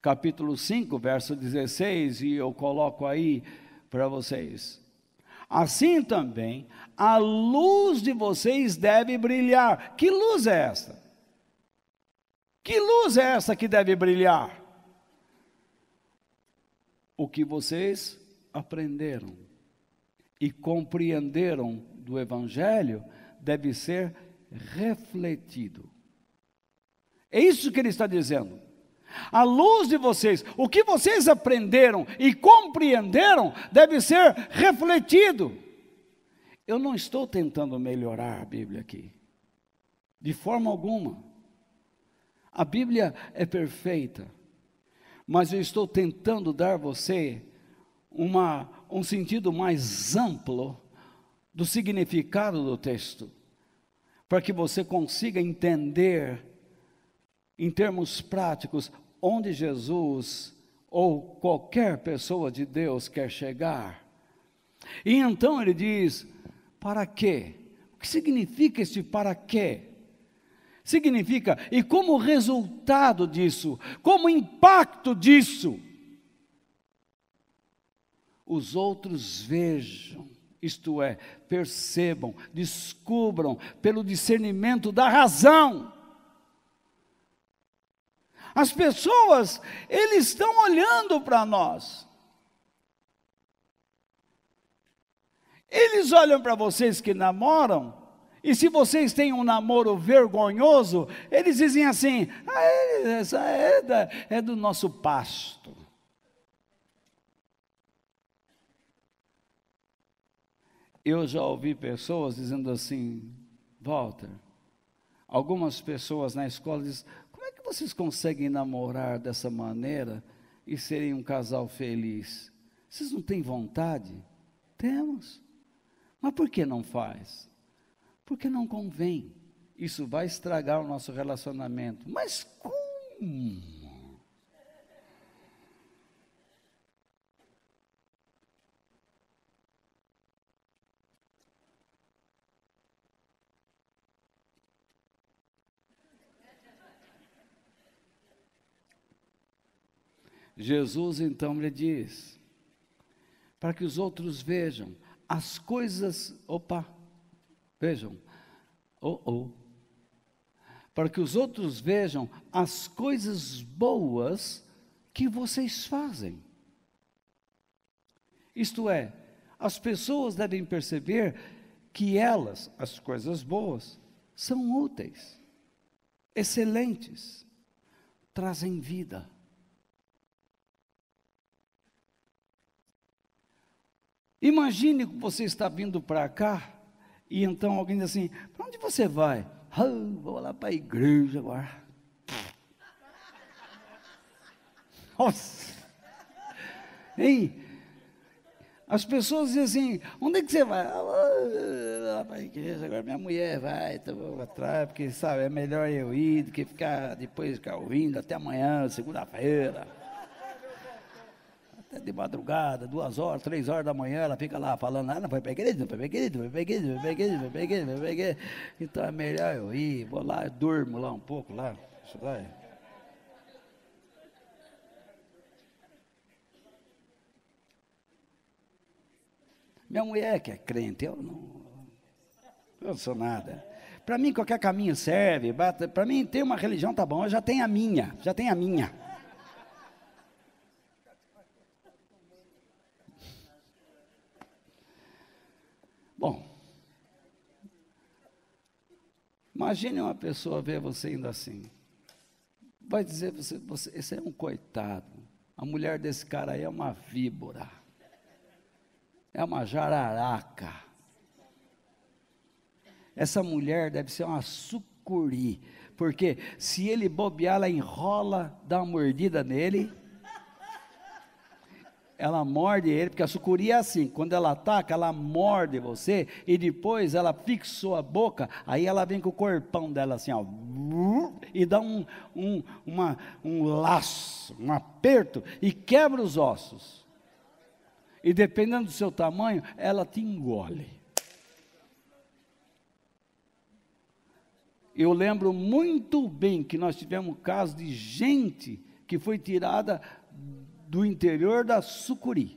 capítulo 5, verso 16, e eu coloco aí para vocês: assim também, a luz de vocês deve brilhar. Que luz é esta? Que luz é essa que deve brilhar? O que vocês aprenderam e compreenderam do Evangelho deve ser refletido. É isso que ele está dizendo. A luz de vocês, o que vocês aprenderam e compreenderam, deve ser refletido. Eu não estou tentando melhorar a Bíblia aqui, de forma alguma. A Bíblia é perfeita, mas eu estou tentando dar a você um sentido mais amplo do significado do texto, para que você consiga entender, em termos práticos, onde Jesus ou qualquer pessoa de Deus quer chegar. E então ele diz: para quê? O que significa este para quê? Significa, e como resultado disso, como impacto disso, os outros vejam, isto é, percebam, descubram, pelo discernimento da razão. As pessoas, eles estão olhando para nós. Eles olham para vocês que namoram, e se vocês têm um namoro vergonhoso, eles dizem assim: essa é do nosso pasto. Eu já ouvi pessoas dizendo assim: Walter, algumas pessoas na escola dizem: como é que vocês conseguem namorar dessa maneira e serem um casal feliz? Vocês não têm vontade? Temos. Mas por que não faz? Porque não convém. Isso vai estragar o nosso relacionamento. Mas como? Jesus então lhe diz, para que os outros vejam as coisas, vejam, para que os outros vejam as coisas boas que vocês fazem. Isto é, as pessoas devem perceber que elas, as coisas boas, são úteis, excelentes, trazem vida. Imagine que você está vindo para cá, e então alguém diz assim: para onde você vai? Vou lá para a igreja agora. Nossa! Hein? As pessoas dizem assim: onde é que você vai? Vou lá para a igreja, agora minha mulher vai, então eu vou atrás, porque sabe, é melhor eu ir do que depois ficar ouvindo até amanhã, segunda-feira. Até de madrugada, 2 horas, 3 horas da manhã, ela fica lá falando: não foi para a igreja, não foi para a igreja, não foi para a igreja, não foi para a igreja, não foi para a igreja, não foi para a igreja. Então é melhor eu ir, vou lá, durmo lá um pouco, lá, isso vai. Minha mulher que é crente, eu não sou nada. Para mim qualquer caminho serve, para mim ter uma religião tá bom, eu já tenho a minha. Bom, Imagine uma pessoa ver você indo assim. Vai dizer, esse é um coitado. A mulher desse cara aí é uma víbora. É uma jararaca. Essa mulher deve ser uma sucuri. Porque se ele bobear, ela enrola, dá uma mordida nele. Ela morde ele, porque a sucuri é assim, quando ela ataca, ela morde você, e depois ela fixou a boca, aí ela vem com o corpão dela assim, ó, e dá um laço, um aperto, e quebra os ossos. E dependendo do seu tamanho, ela te engole. Eu lembro muito bem que nós tivemos casos de gente que foi tirada do interior da sucuri.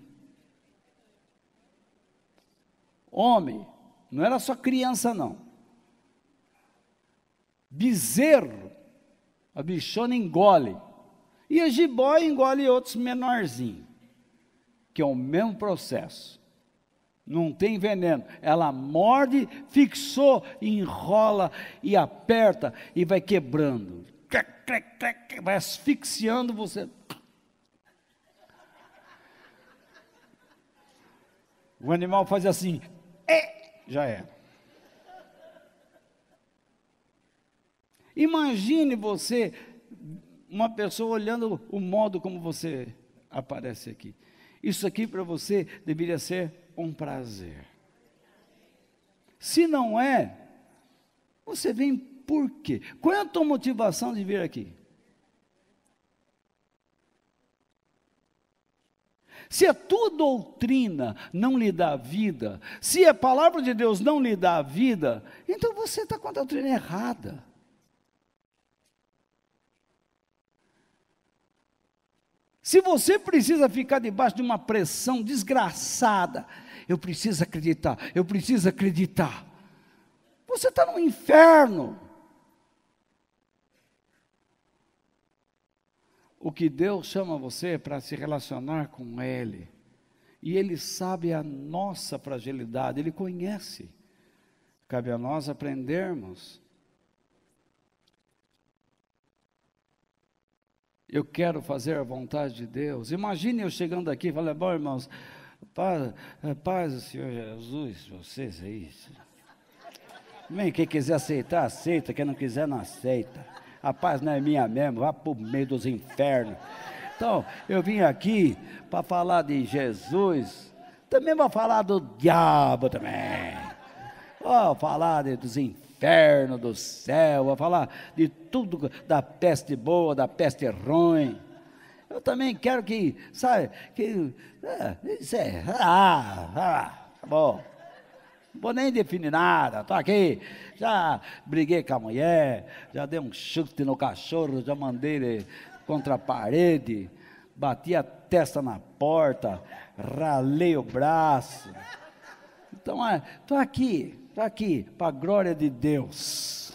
Homem, não era só criança não. Bezerro, a bichona engole. E a jiboia engole outros menorzinhos, que é o mesmo processo. Não tem veneno. Ela morde, fixou, enrola e aperta e vai quebrando. Vai asfixiando você. O animal faz assim, já é. Imagine você, uma pessoa olhando o modo como você aparece aqui. Isso aqui para você deveria ser um prazer. Se não é, você vem por quê? Qual é a tua motivação de vir aqui? Se a tua doutrina não lhe dá vida, se a palavra de Deus não lhe dá vida, então você está com a doutrina errada. Se você precisa ficar debaixo de uma pressão desgraçada, eu preciso acreditar, você está no inferno. O que Deus chama você para se relacionar com Ele, e Ele sabe a nossa fragilidade, Ele conhece, cabe a nós aprendermos. Eu quero fazer a vontade de Deus. Imagine eu chegando aqui e falando, bom irmãos, paz do Senhor Jesus, vocês aí, bem, quem quiser aceitar, aceita, quem não quiser, não aceita. A paz não é minha mesmo, vá para o meio dos infernos. Então, eu vim aqui para falar de Jesus, também vou falar do diabo também. Vou falar dos infernos, do céu, vou falar de tudo, da peste boa, da peste ruim. Eu também quero que, sabe, bom. Não vou nem definir nada, estou aqui, já briguei com a mulher, já dei um chute no cachorro, já mandei ele contra a parede, bati a testa na porta, ralei o braço. Então, estou aqui, para a glória de Deus.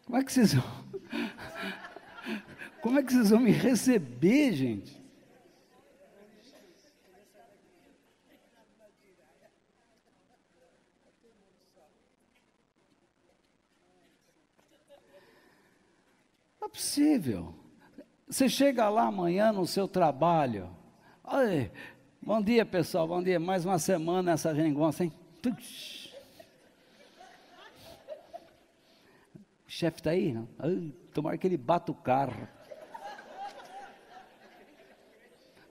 Como é que vocês vão me receber, gente? Não é possível. Você chega lá amanhã no seu trabalho. Olha, bom dia pessoal, bom dia. Mais uma semana essa geringonça, hein? O chefe está aí? Não? Tomara que ele bata o carro.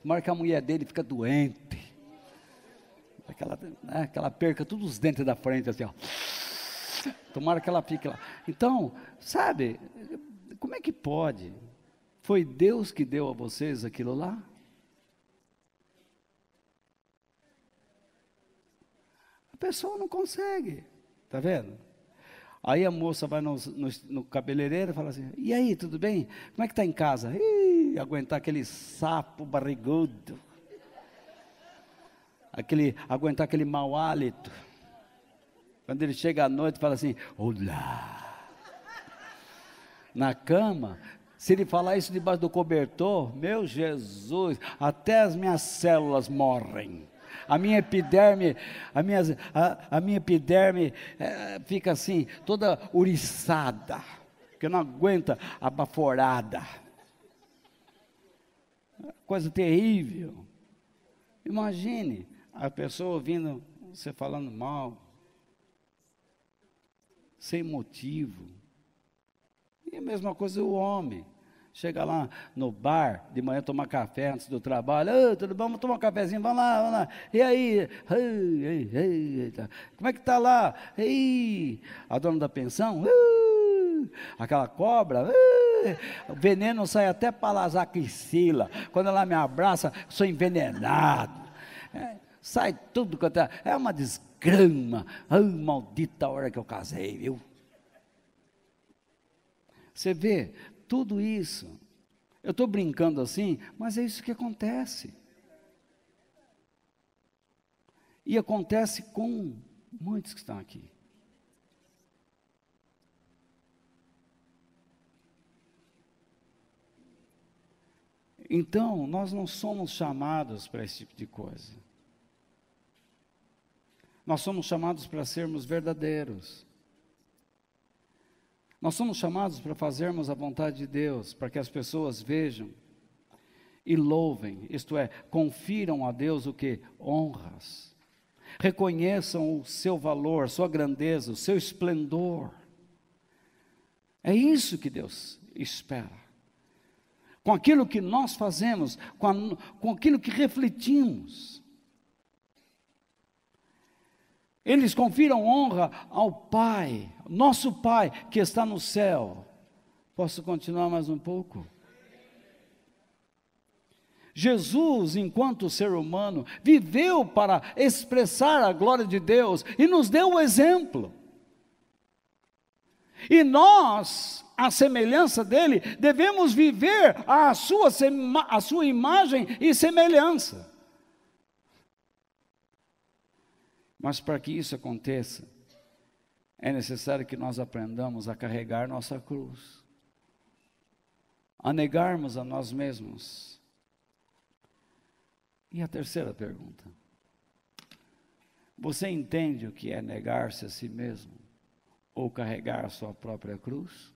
Tomara que a mulher dele fica doente. Que ela perca todos os dentes da frente, assim, ó. Tomara que ela fique lá. Então, sabe, como é que pode? Foi Deus que deu a vocês aquilo lá? A pessoa não consegue, tá vendo? Aí a moça vai no cabeleireiro e fala assim, e aí, tudo bem? Como é que está em casa? Aguentar aquele sapo barrigudo. Aguentar aquele mau hálito. Quando ele chega à noite, fala assim, olá. Na cama, se ele falar isso debaixo do cobertor, meu Jesus, até as minhas células morrem. A minha epiderme, a minha epiderme fica assim, toda ouriçada, porque não aguenta a baforada. Coisa terrível. Imagine a pessoa ouvindo você falando mal, sem motivo. E a mesma coisa o homem. Chega lá no bar, de manhã tomar café antes do trabalho. Tudo bom? Vamos tomar um cafezinho, vamos lá, vamos lá. E aí? Como é que está lá? A dona da pensão? Aquela cobra? O veneno sai até para as axilas. Quando ela me abraça, sou envenenado. Sai tudo quanto é uma desgrama. Maldita hora que eu casei, viu? Você vê, tudo isso, eu estou brincando assim, mas é isso que acontece. E acontece com muitos que estão aqui. Então, nós não somos chamados para esse tipo de coisa. Nós somos chamados para sermos verdadeiros. Nós somos chamados para fazermos a vontade de Deus, para que as pessoas vejam e louvem, isto é, confiram a Deus o que? Honras. Reconheçam o seu valor, sua grandeza, o seu esplendor. É isso que Deus espera. Com aquilo que nós fazemos, com aquilo que refletimos. Eles confiram honra ao Pai, nosso Pai que está no céu. Posso continuar mais um pouco? Jesus, enquanto ser humano, viveu para expressar a glória de Deus e nos deu o exemplo. E nós, à semelhança dele, devemos viver a sua imagem e semelhança. Mas para que isso aconteça, é necessário que nós aprendamos a carregar nossa cruz, a negarmos a nós mesmos. E a terceira pergunta: você entende o que é negar-se a si mesmo, ou carregar a sua própria cruz?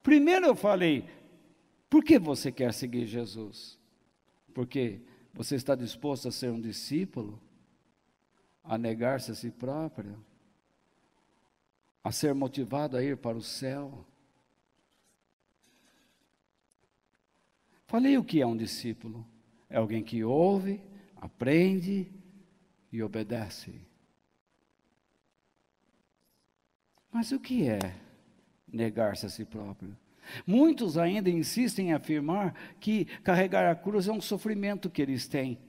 Primeiro eu falei, por que você quer seguir Jesus? Porque você está disposto a ser um discípulo? A negar-se a si próprio? A ser motivado a ir para o céu? Falei o que é um discípulo. É alguém que ouve, aprende e obedece. Mas o que é negar-se a si próprio? Muitos ainda insistem em afirmar que carregar a cruz é um sofrimento que eles têm.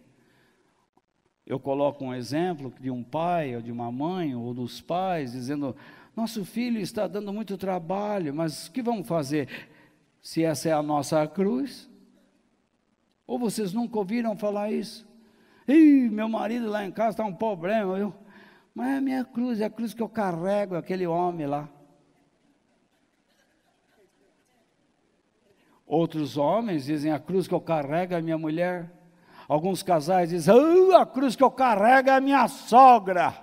Eu coloco um exemplo de um pai, ou de uma mãe, ou dos pais, dizendo, nosso filho está dando muito trabalho, mas o que vamos fazer? Se essa é a nossa cruz? Ou vocês nunca ouviram falar isso? Meu marido lá em casa está um problema, viu? Mas é a minha cruz, é a cruz que eu carrego, aquele homem lá. Outros homens dizem, a cruz que eu carrego é a minha mulher. Alguns casais dizem, a cruz que eu carrego é a minha sogra.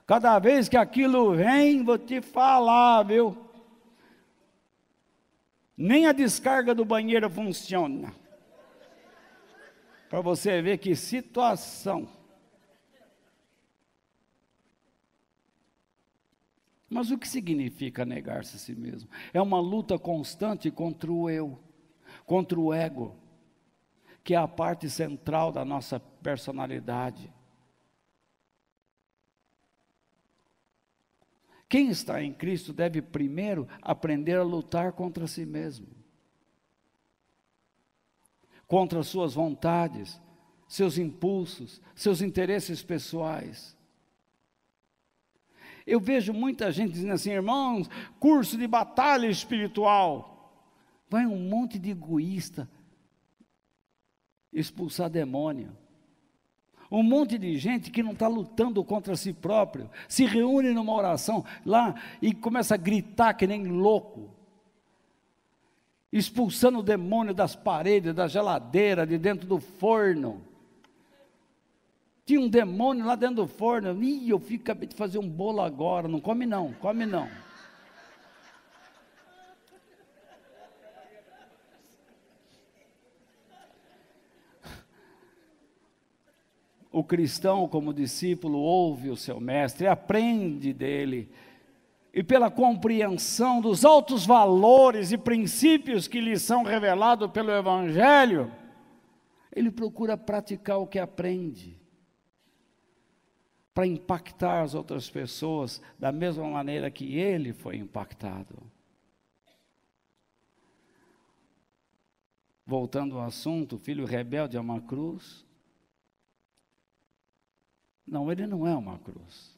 Cada vez que aquilo vem, vou te falar, viu? Nem a descarga do banheiro funciona. Para você ver que situação. Mas o que significa negar-se a si mesmo? É uma luta constante contra o eu, contra o ego, que é a parte central da nossa personalidade. Quem está em Cristo deve primeiro aprender a lutar contra si mesmo, contra suas vontades, seus impulsos, seus interesses pessoais. Eu vejo muita gente dizendo assim, irmãos, curso de batalha espiritual. Vai um monte de egoísta expulsar demônio. Um monte de gente que não está lutando contra si próprio, se reúne numa oração lá e começa a gritar que nem louco. expulsando o demônio das paredes, da geladeira, de dentro do forno. Tinha um demônio lá dentro do forno. Ih, eu acabei de fazer um bolo agora. Não come não, come não. O cristão, como discípulo, ouve o seu mestre, aprende dele, e pela compreensão dos altos valores e princípios que lhe são revelados pelo Evangelho, ele procura praticar o que aprende, para impactar as outras pessoas da mesma maneira que ele foi impactado. Voltando ao assunto, o filho rebelde é uma cruz? Não, ele não é uma cruz.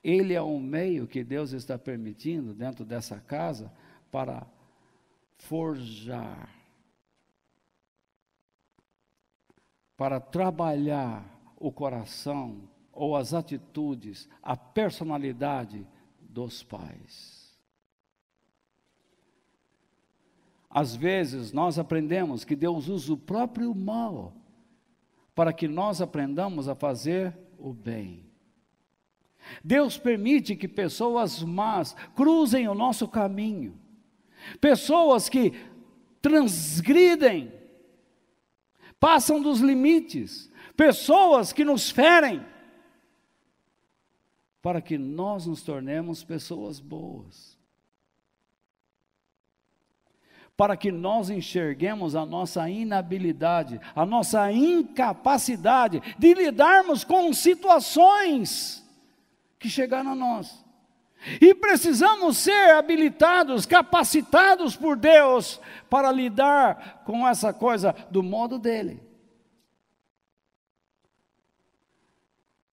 Ele é um meio que Deus está permitindo dentro dessa casa para forjar, para trabalhar o coração ou as atitudes, a personalidade dos pais. Às vezes nós aprendemos que Deus usa o próprio mal para que nós aprendamos a fazer o bem. Deus permite que pessoas más cruzem o nosso caminho, pessoas que transgridem, passam dos limites, pessoas que nos ferem, para que nós nos tornemos pessoas boas, para que nós enxerguemos a nossa inabilidade, a nossa incapacidade de lidarmos com situações que chegaram a nós. E precisamos ser habilitados, capacitados por Deus para lidar com essa coisa do modo dele.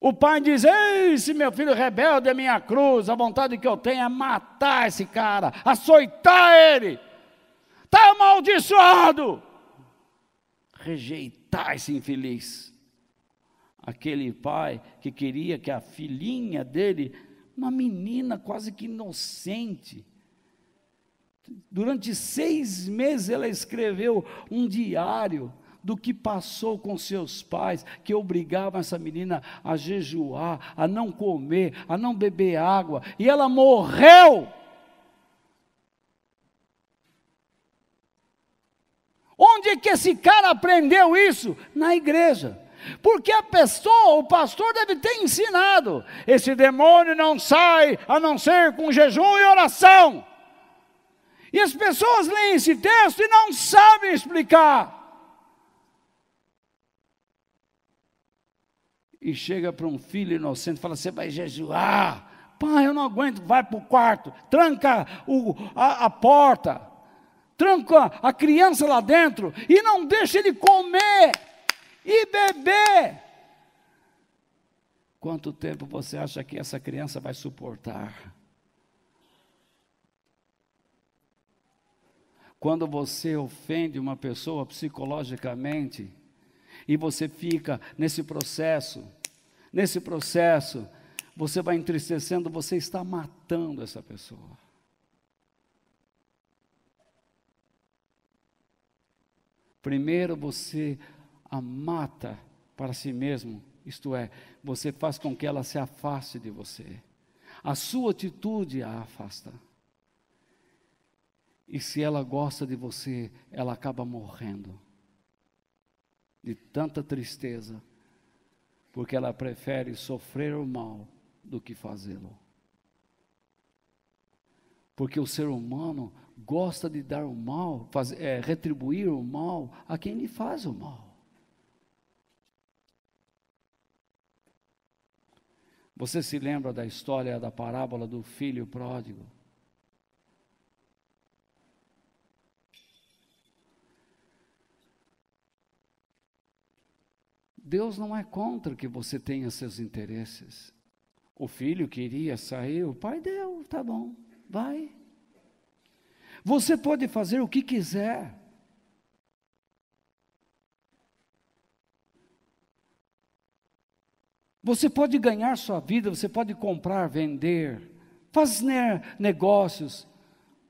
O pai diz: ei, se meu filho rebelde é minha cruz, a vontade que eu tenho é matar esse cara, açoitar ele. Está amaldiçoado, rejeitar esse infeliz. Aquele pai que queria que a filhinha dele, uma menina quase que inocente, durante 6 meses ela escreveu um diário do que passou com seus pais, que obrigavam essa menina a jejuar, a não comer, a não beber água, e ela morreu. Onde é que esse cara aprendeu isso? Na igreja. Porque a pessoa, o pastor deve ter ensinado: esse demônio não sai a não ser com jejum e oração. E as pessoas leem esse texto e não sabem explicar. E chega para um filho inocente e fala: você vai jejuar? Pai, eu não aguento. Vai para o quarto, tranca a porta, tranca a criança lá dentro e não deixa ele comer e beber. Quanto tempo você acha que essa criança vai suportar? Quando você ofende uma pessoa psicologicamente e você fica nesse processo, você vai entristecendo, você está matando essa pessoa. Primeiro você a mata para si mesmo, isto é, você faz com que ela se afaste de você. A sua atitude a afasta. E se ela gosta de você, ela acaba morrendo de tanta tristeza, porque ela prefere sofrer o mal do que fazê-lo. Porque o ser humano gosta de dar o mal, retribuir o mal a quem lhe faz o mal. Você se lembra da história da parábola do filho pródigo? Deus não é contra que você tenha seus interesses. O filho queria sair, o pai deu, tá bom, vai. Você pode fazer o que quiser. Você pode ganhar sua vida, você pode comprar, vender, fazer negócios,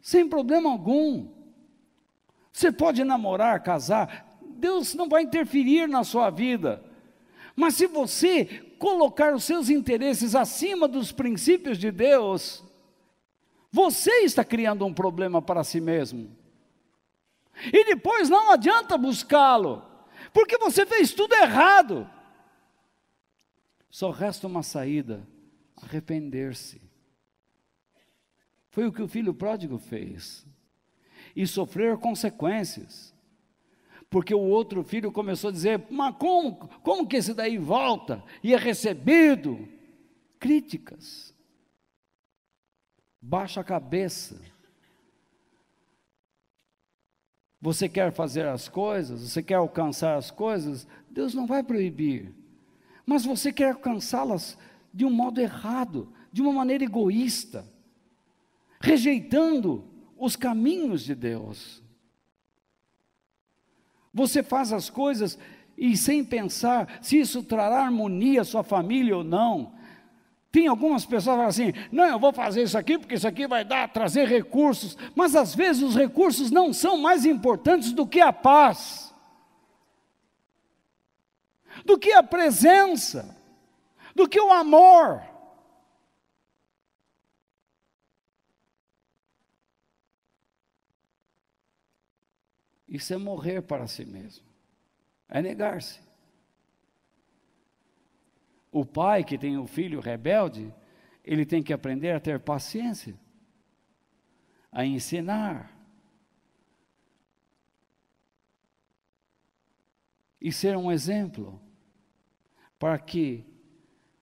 sem problema algum. Você pode namorar, casar, Deus não vai interferir na sua vida. Mas se você colocar os seus interesses acima dos princípios de Deus, você está criando um problema para si mesmo. E depois não adianta buscá-lo, porque você fez tudo errado. Só resta uma saída: arrepender-se. Foi o que o filho pródigo fez. E sofrer consequências. Porque o outro filho começou a dizer: mas como que esse daí volta? E é recebido? Críticas. Baixa a cabeça. Você quer fazer as coisas, você quer alcançar as coisas, Deus não vai proibir. Mas você quer alcançá-las de um modo errado, de uma maneira egoísta, rejeitando os caminhos de Deus. Você faz as coisas e sem pensar se isso trará harmonia à sua família ou não. Tem algumas pessoas que falam assim: não, eu vou fazer isso aqui porque isso aqui vai trazer recursos. Mas às vezes os recursos não são mais importantes do que a paz, do que a presença, do que o amor. Isso é morrer para si mesmo, é negar-se. O pai que tem o filho rebelde, ele tem que aprender a ter paciência, a ensinar, e ser um exemplo, para que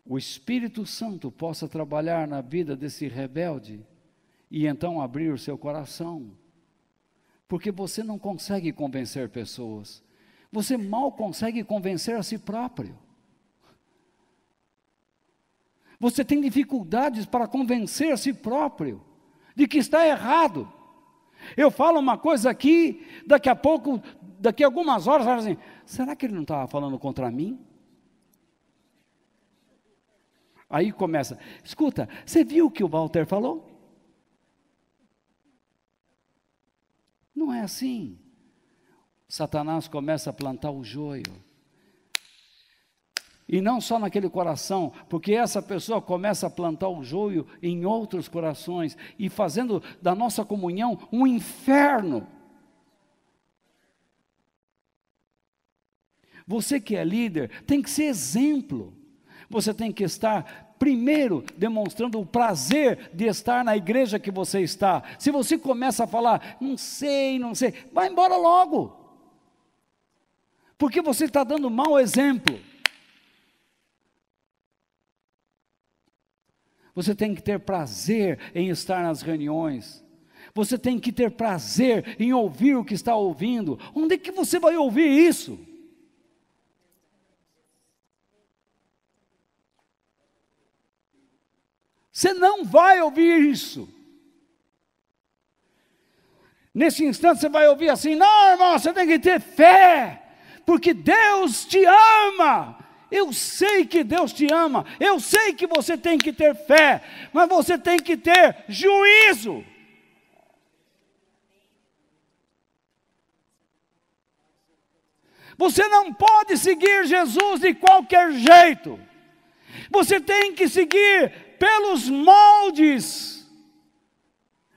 o Espírito Santo possa trabalhar na vida desse rebelde, e então abrir o seu coração. Porque você não consegue convencer pessoas, você mal consegue convencer a si próprio. Você tem dificuldades para convencer a si próprio de que está errado. Eu falo uma coisa aqui, daqui a pouco, daqui a algumas horas, fala assim: será que ele não estava falando contra mim? Aí começa: escuta, você viu o que o Walter falou? Não é assim. Satanás começa a plantar o joio. E não só naquele coração, porque essa pessoa começa a plantar o joio em outros corações, e fazendo da nossa comunhão um inferno. Você que é líder, tem que ser exemplo. Você tem que estar, primeiro, demonstrando o prazer de estar na igreja que você está. Se você começa a falar: não sei, vai embora logo. Porque você está dando mau exemplo. Você tem que ter prazer em estar nas reuniões. Você tem que ter prazer em ouvir o que está ouvindo. Onde é que você vai ouvir isso? Você não vai ouvir isso. Nesse instante você vai ouvir assim: não, irmão, você tem que ter fé, porque Deus te ama. Eu sei que Deus te ama, eu sei que você tem que ter fé, mas você tem que ter juízo. Você não pode seguir Jesus de qualquer jeito. Você tem que seguir pelos moldes,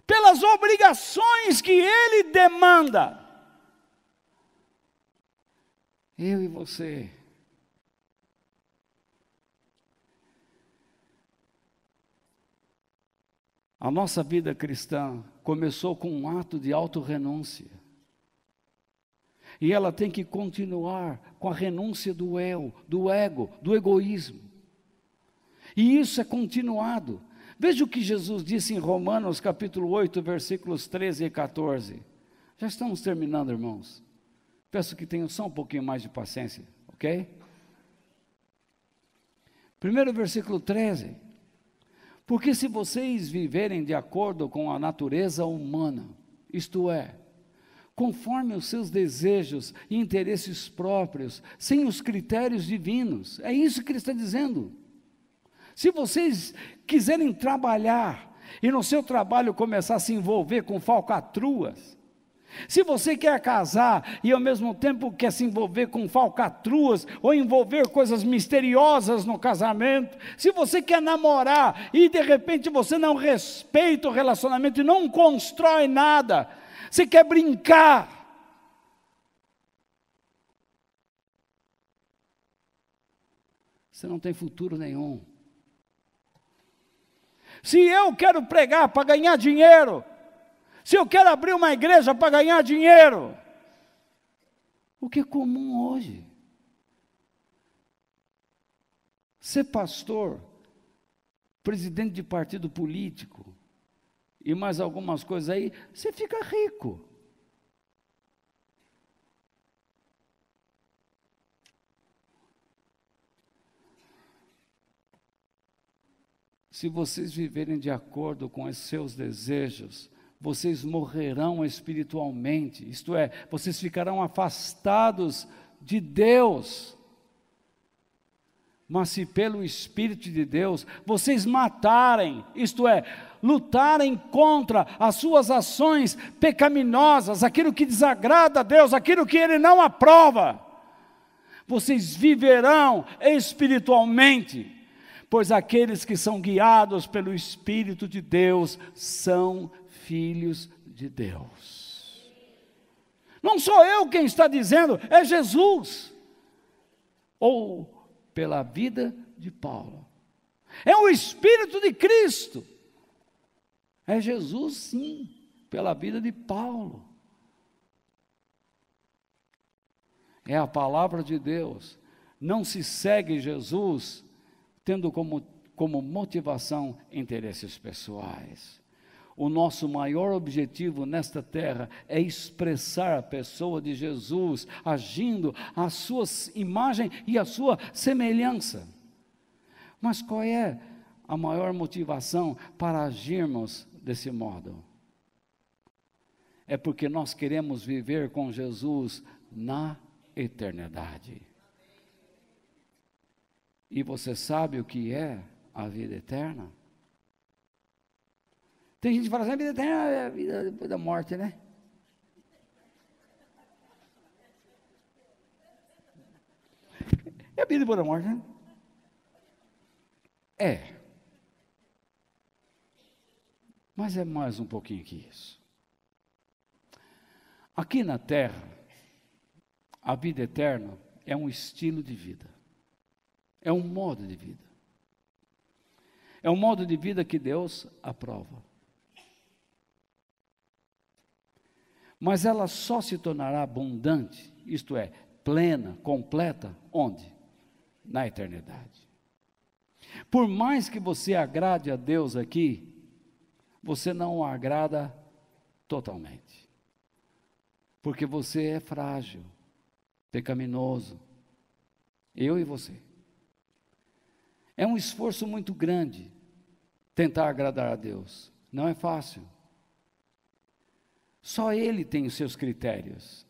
pelas obrigações que Ele demanda. Eu e você. A nossa vida cristã começou com um ato de autorrenúncia. E ela tem que continuar com a renúncia do eu, do ego, do egoísmo. E isso é continuado. Veja o que Jesus disse em Romanos capítulo 8, versículos 13 e 14. Já estamos terminando, irmãos. Peço que tenham só um pouquinho mais de paciência, ok? Primeiro versículo 13. Porque se vocês viverem de acordo com a natureza humana, isto é, conforme os seus desejos e interesses próprios, sem os critérios divinos, é isso que ele está dizendo. Se vocês quiserem trabalhar, e no seu trabalho começar a se envolver com falcatruas, Se você quer casar e ao mesmo tempo quer se envolver com falcatruas ou envolver coisas misteriosas no casamento, se você quer namorar e de repente você não respeita o relacionamento e não constrói nada, você quer brincar, você não tem futuro nenhum. Se eu quero pregar para ganhar dinheiro, se eu quero abrir uma igreja para ganhar dinheiro, o que é comum hoje? Ser pastor, presidente de partido político e mais algumas coisas aí, você fica rico. Se vocês viverem de acordo com os seus desejos, vocês morrerão espiritualmente, isto é, vocês ficarão afastados de Deus. Mas se pelo Espírito de Deus vocês matarem, isto é, lutarem contra as suas ações pecaminosas, aquilo que desagrada a Deus, aquilo que Ele não aprova, vocês viverão espiritualmente. Pois aqueles que são guiados pelo Espírito de Deus são filhos de Deus. Não sou eu quem está dizendo, é Jesus. Ou pela vida de Paulo. É o Espírito de Cristo. É Jesus, sim, pela vida de Paulo. É a palavra de Deus. Não se segue Jesus tendo como motivação interesses pessoais. O nosso maior objetivo nesta terra é expressar a pessoa de Jesus, agindo a sua imagem e a sua semelhança. Mas qual é a maior motivação para agirmos desse modo? É porque nós queremos viver com Jesus na eternidade. E você sabe o que é a vida eterna? Tem gente que fala assim, a vida eterna é a vida depois da morte, né? É a vida depois da morte, né? É. Mas é mais um pouquinho que isso. Aqui na terra, a vida eterna é um estilo de vida. É um modo de vida. É um modo de vida que Deus aprova. Mas ela só se tornará abundante, isto é, plena, completa, onde? Na eternidade. Por mais que você agrade a Deus aqui, você não o agrada totalmente. Porque você é frágil, pecaminoso. Eu e você. É um esforço muito grande tentar agradar a Deus. Não é fácil. Só Ele tem os seus critérios.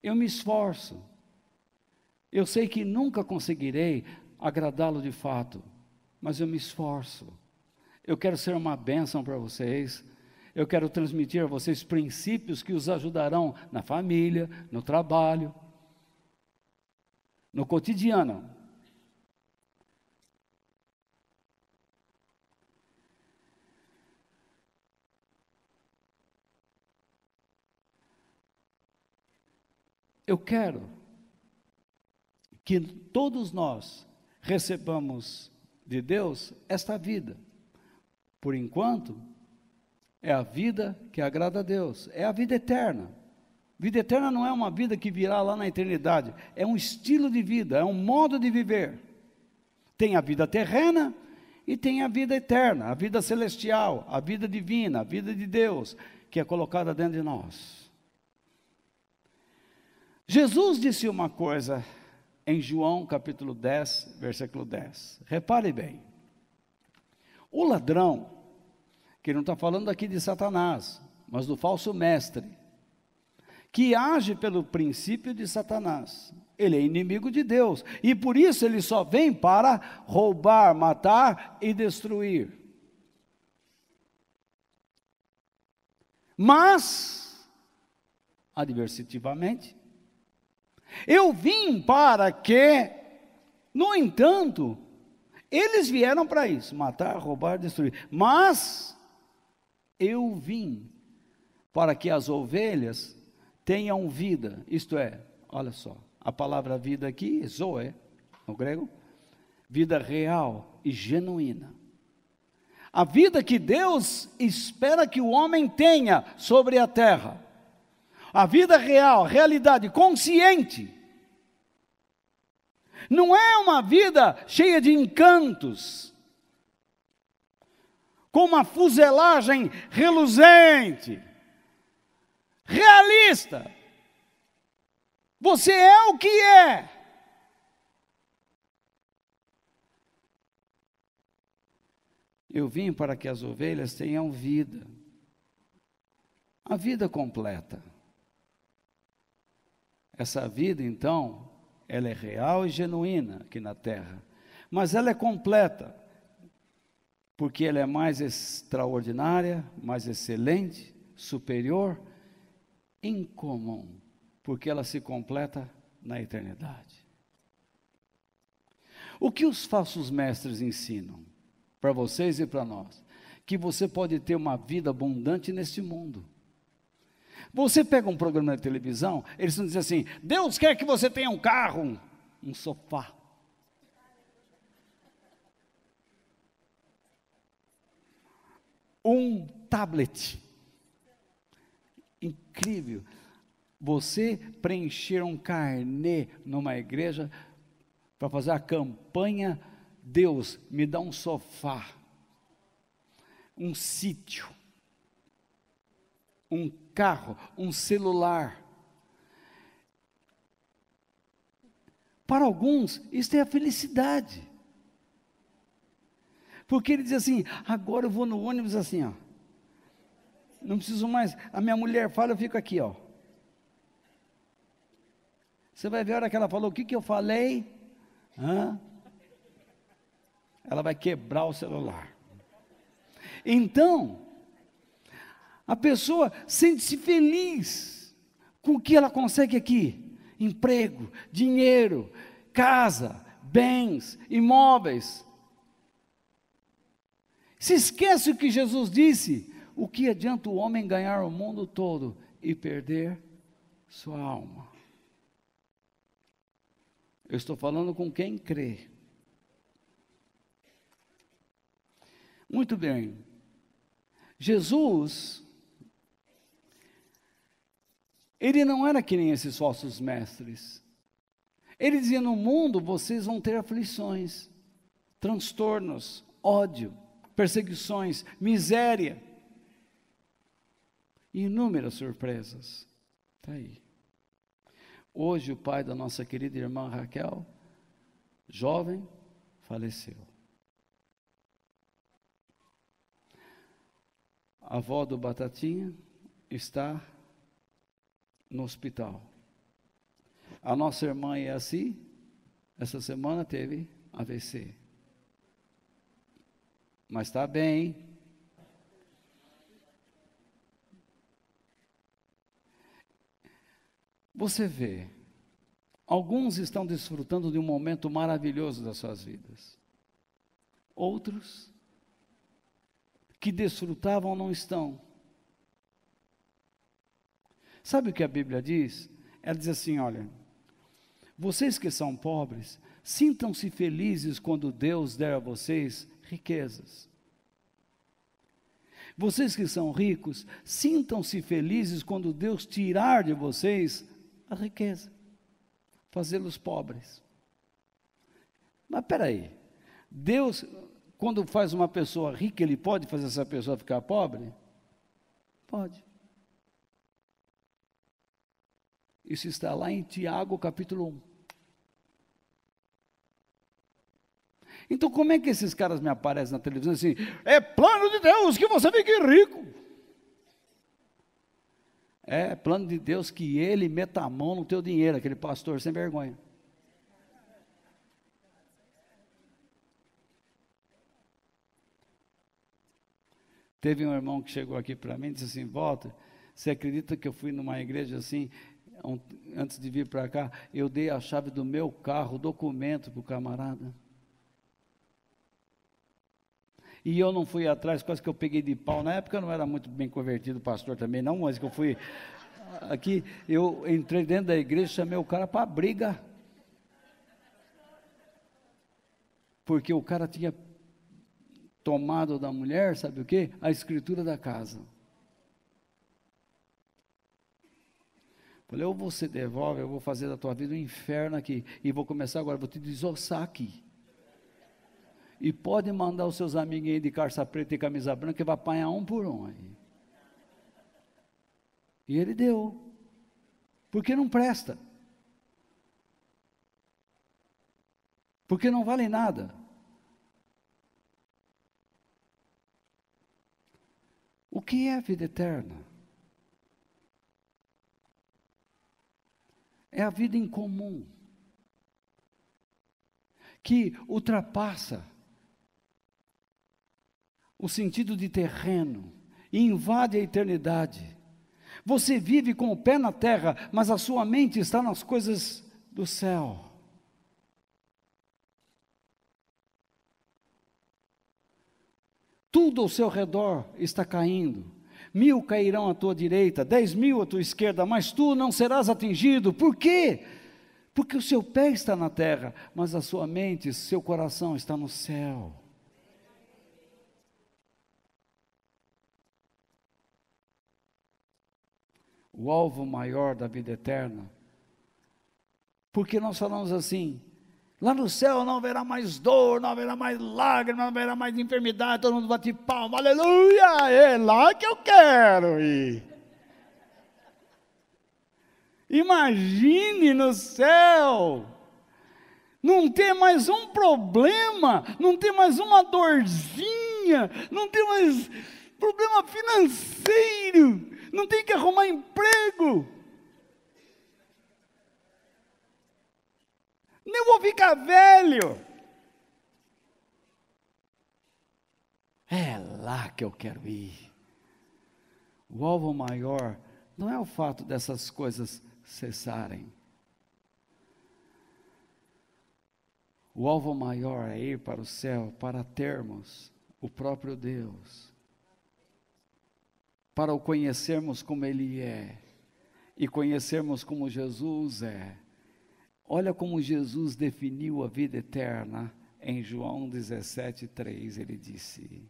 Eu me esforço. Eu sei que nunca conseguirei agradá-lo de fato, mas eu me esforço. Eu quero ser uma bênção para vocês. Eu quero transmitir a vocês princípios que os ajudarão na família, no trabalho, no cotidiano. Eu quero que todos nós recebamos de Deus esta vida. Por enquanto, é a vida que agrada a Deus, é a vida eterna. Vida eterna não é uma vida que virá lá na eternidade, é um estilo de vida, é um modo de viver. Tem a vida terrena e tem a vida eterna, a vida celestial, a vida divina, a vida de Deus, que é colocada dentro de nós. Jesus disse uma coisa em João capítulo 10, versículo 10. Repare bem. O ladrão, que não está falando aqui de Satanás, mas do falso mestre, que age pelo princípio de Satanás. Ele é inimigo de Deus, e por isso ele só vem para roubar, matar e destruir. Mas, adversativamente, eu vim para que, no entanto, eles vieram para isso, matar, roubar, destruir. Mas, eu vim para que as ovelhas tenham vida. Isto é, olha só, a palavra vida aqui, zoe, no grego, vida real e genuína. A vida que Deus espera que o homem tenha sobre a terra. A vida real, realidade, consciente. Não é uma vida cheia de encantos, com uma fuselagem reluzente, realista. Você é o que é. Eu vim para que as ovelhas tenham vida, a vida completa. Essa vida, então, ela é real e genuína aqui na terra, mas ela é completa, porque ela é mais extraordinária, mais excelente, superior, incomum, porque ela se completa na eternidade. O que os falsos mestres ensinam? Para vocês e para nós, que você pode ter uma vida abundante neste mundo. Você pega um programa de televisão, eles vão dizer assim: Deus quer que você tenha um carro, um sofá, um tablet. Incrível. Você preencher um carnê numa igreja para fazer a campanha: Deus, me dá um sofá, um sítio, um carro, um celular. Para alguns, isso é a felicidade. Porque ele diz assim: agora eu vou no ônibus assim, ó. Não preciso mais, a minha mulher fala, eu fico aqui, ó. Você vai ver a hora que ela falou, o que que eu falei? Ela vai quebrar o celular. Então, a pessoa sente-se feliz com o que ela consegue aqui: emprego, dinheiro, casa, bens, imóveis. Se esquece o que Jesus disse: o que adianta o homem ganhar o mundo todo e perder sua alma? Eu estou falando com quem crê. Muito bem. Jesus, ele não era que nem esses falsos mestres. Ele dizia: no mundo vocês vão ter aflições, transtornos, ódio, perseguições, miséria, inúmeras surpresas. Está aí. Hoje o pai da nossa querida irmã Raquel, jovem, faleceu. A avó do Batatinha está no hospital. A nossa irmã Iaci, essa semana teve AVC. Mas está bem. Você vê, alguns estão desfrutando de um momento maravilhoso das suas vidas. Outros, que desfrutavam, não estão. Sabe o que a Bíblia diz? Ela diz assim: olha, vocês que são pobres, sintam-se felizes quando Deus der a vocês riquezas. Vocês que são ricos, sintam-se felizes quando Deus tirar de vocês a riqueza, fazê-los pobres. Mas espera aí, Deus, quando faz uma pessoa rica, Ele pode fazer essa pessoa ficar pobre? Pode. Isso está lá em Tiago capítulo 1. Então como é que esses caras me aparecem na televisão assim: é plano de Deus que você fique rico? É plano de Deus que Ele meta a mão no teu dinheiro, aquele pastor sem vergonha. Teve um irmão que chegou aqui para mim e disse assim: Walter, você acredita que eu fui numa igreja assim, antes de vir para cá, eu dei a chave do meu carro, documento para o camarada. E eu não fui atrás, quase que eu peguei de pau. Na época eu não era muito bem convertido, pastor também não, mas que eu fui aqui, eu entrei dentro da igreja, chamei o cara para briga. Porque o cara tinha tomado da mulher, sabe o quê? A escritura da casa. Falei, ou você devolve, eu vou fazer da tua vida um inferno aqui, e vou começar agora, vou te desossar aqui. E pode mandar os seus amiguinhos de calça preta e camisa branca, que vai apanhar um por um aí. E ele deu, porque não presta. Porque não vale nada. O que é a vida eterna? É a vida em comum, que ultrapassa o sentido de terreno e invade a eternidade. Você vive com o pé na terra, mas a sua mente está nas coisas do céu. Tudo ao seu redor está caindo. 1000 cairão à tua direita, 10.000 à tua esquerda, mas tu não serás atingido. Por quê? Porque o seu pé está na terra, mas a sua mente, seu coração está no céu. O alvo maior da vida eterna. Porque nós falamos assim, lá no céu não haverá mais dor, não haverá mais lágrimas, não haverá mais enfermidade, todo mundo bate palma, aleluia, é lá que eu quero ir. Imagine no céu, não ter mais um problema, não ter mais uma dorzinha, não ter mais problema financeiro, não tem que arrumar emprego. Nem vou ficar velho. É lá que eu quero ir. O alvo maior não é o fato dessas coisas cessarem. O alvo maior é ir para o céu, para termos o próprio Deus, para o conhecermos como Ele é, e conhecermos como Jesus é. Olha como Jesus definiu a vida eterna, em João 17:3, ele disse,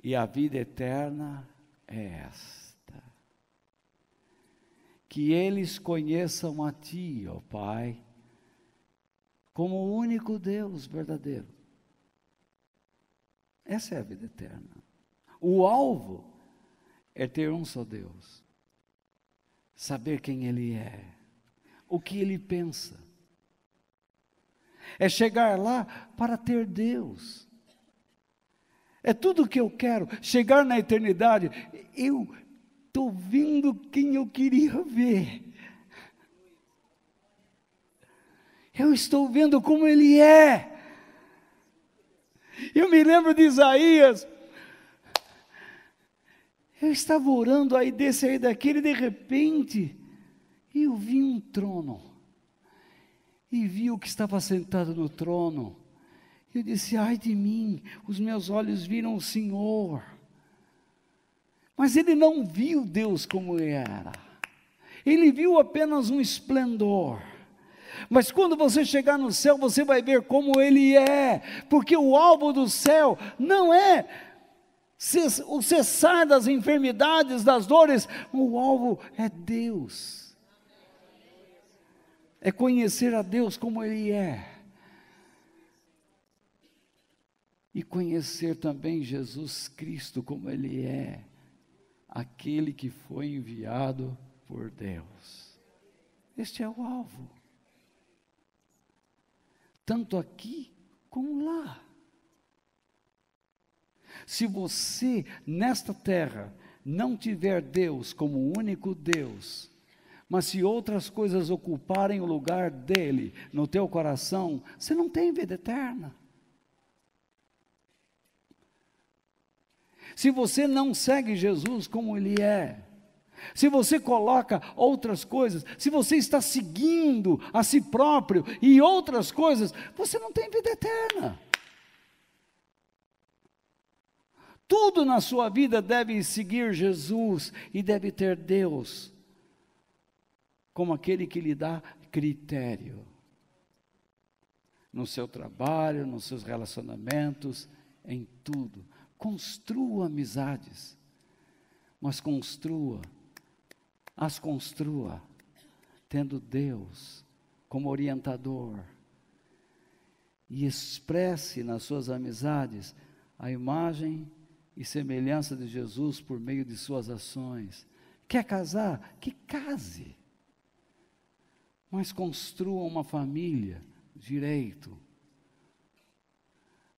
e a vida eterna é esta, que eles conheçam a Ti, ó Pai, como o único Deus verdadeiro. Essa é a vida eterna. O alvo é ter um só Deus, saber quem Ele é, o que Ele pensa, é chegar lá para ter Deus, é tudo o que eu quero, chegar na eternidade, eu estou vendo quem eu queria ver, eu estou vendo como Ele é. Eu me lembro de Isaías, eu estava orando aí desse aí daquele, de repente, eu vi um trono, e vi o que estava sentado no trono, eu disse, ai de mim, os meus olhos viram o Senhor, mas ele não viu Deus como era, ele viu apenas um esplendor. Mas quando você chegar no céu, você vai ver como Ele é, porque o alvo do céu não é o cessar das enfermidades, das dores, o alvo é Deus, é conhecer a Deus como Ele é, e conhecer também Jesus Cristo como Ele é, aquele que foi enviado por Deus. Este é o alvo, tanto aqui como lá. Se você, nesta terra, não tiver Deus como o único Deus, mas se outras coisas ocuparem o lugar dele no teu coração, você não tem vida eterna. Se você não segue Jesus como Ele é, se você coloca outras coisas, se você está seguindo a si próprio e outras coisas, você não tem vida eterna. Tudo na sua vida deve seguir Jesus e deve ter Deus como aquele que lhe dá critério. No seu trabalho, nos seus relacionamentos, em tudo. Construa amizades, mas as construa tendo Deus como orientador. E expresse nas suas amizades a imagem e semelhança de Jesus por meio de suas ações. Quer casar? Que case. Mas construa uma família direito.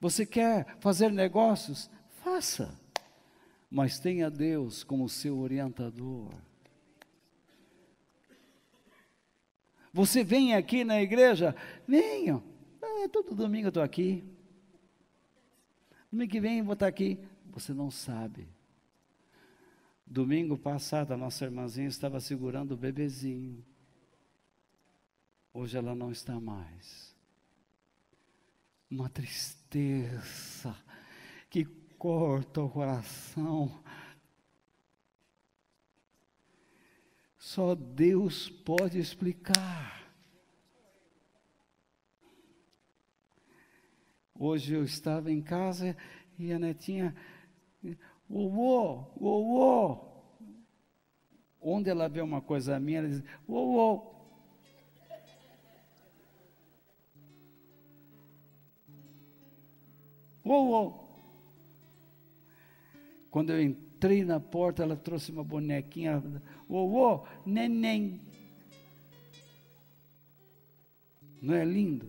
Você quer fazer negócios? Faça. Mas tenha Deus como seu orientador. Você vem aqui na igreja? Venha. Todo domingo eu estou aqui. Domingo que vem eu vou estar aqui. Você não sabe. Domingo passado, a nossa irmãzinha estava segurando o bebezinho. Hoje ela não está mais. Uma tristeza que corta o coração. Só Deus pode explicar. Hoje eu estava em casa e a netinha, vovô, vovô. Onde ela vê uma coisa minha, ela diz, vovô. Vovô. Quando eu entrei na porta, ela trouxe uma bonequinha, vovô, neném. Não é lindo?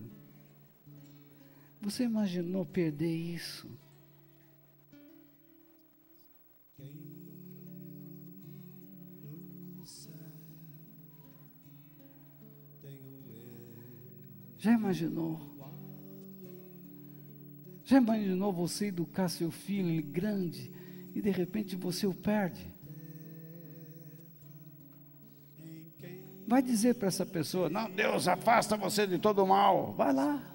Você imaginou perder isso? Já imaginou? Já imaginou você educar seu filho, ele grande, e de repente você o perde? Vai dizer para essa pessoa, não, Deus afasta você de todo mal. Vai lá.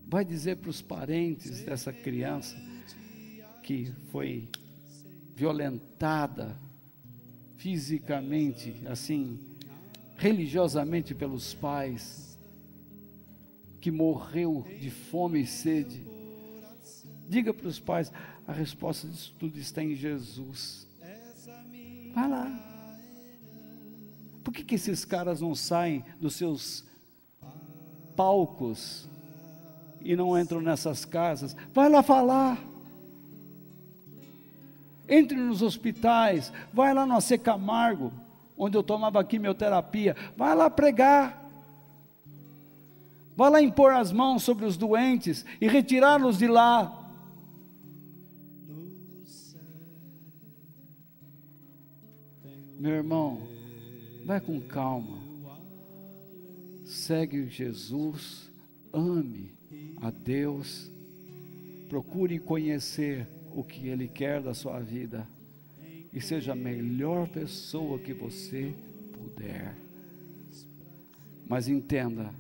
Vai dizer para os parentes dessa criança que foi violentada fisicamente, assim, religiosamente pelos pais, que morreu de fome e sede. Diga para os pais, a resposta disso tudo está em Jesus. Vai lá. Por que esses caras não saem dos seus palcos e não entram nessas casas? Vai lá falar. Entre nos hospitais, vai lá no AC Camargo, onde eu tomava quimioterapia, vai lá pregar. Vai lá impor as mãos sobre os doentes e retirá-los de lá. Meu irmão, vai com calma. Segue Jesus, ame a Deus, procure conhecer o que Ele quer da sua vida e seja a melhor pessoa que você puder. Mas entenda,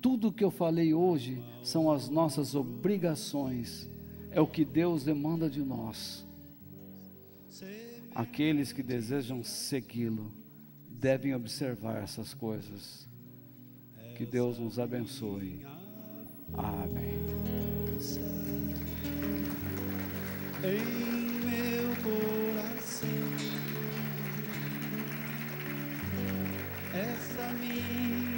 tudo o que eu falei hoje são as nossas obrigações, é o que Deus demanda de nós. Aqueles que desejam segui-lo devem observar essas coisas. Que Deus nos abençoe. Amém. Em meu coração, essa minha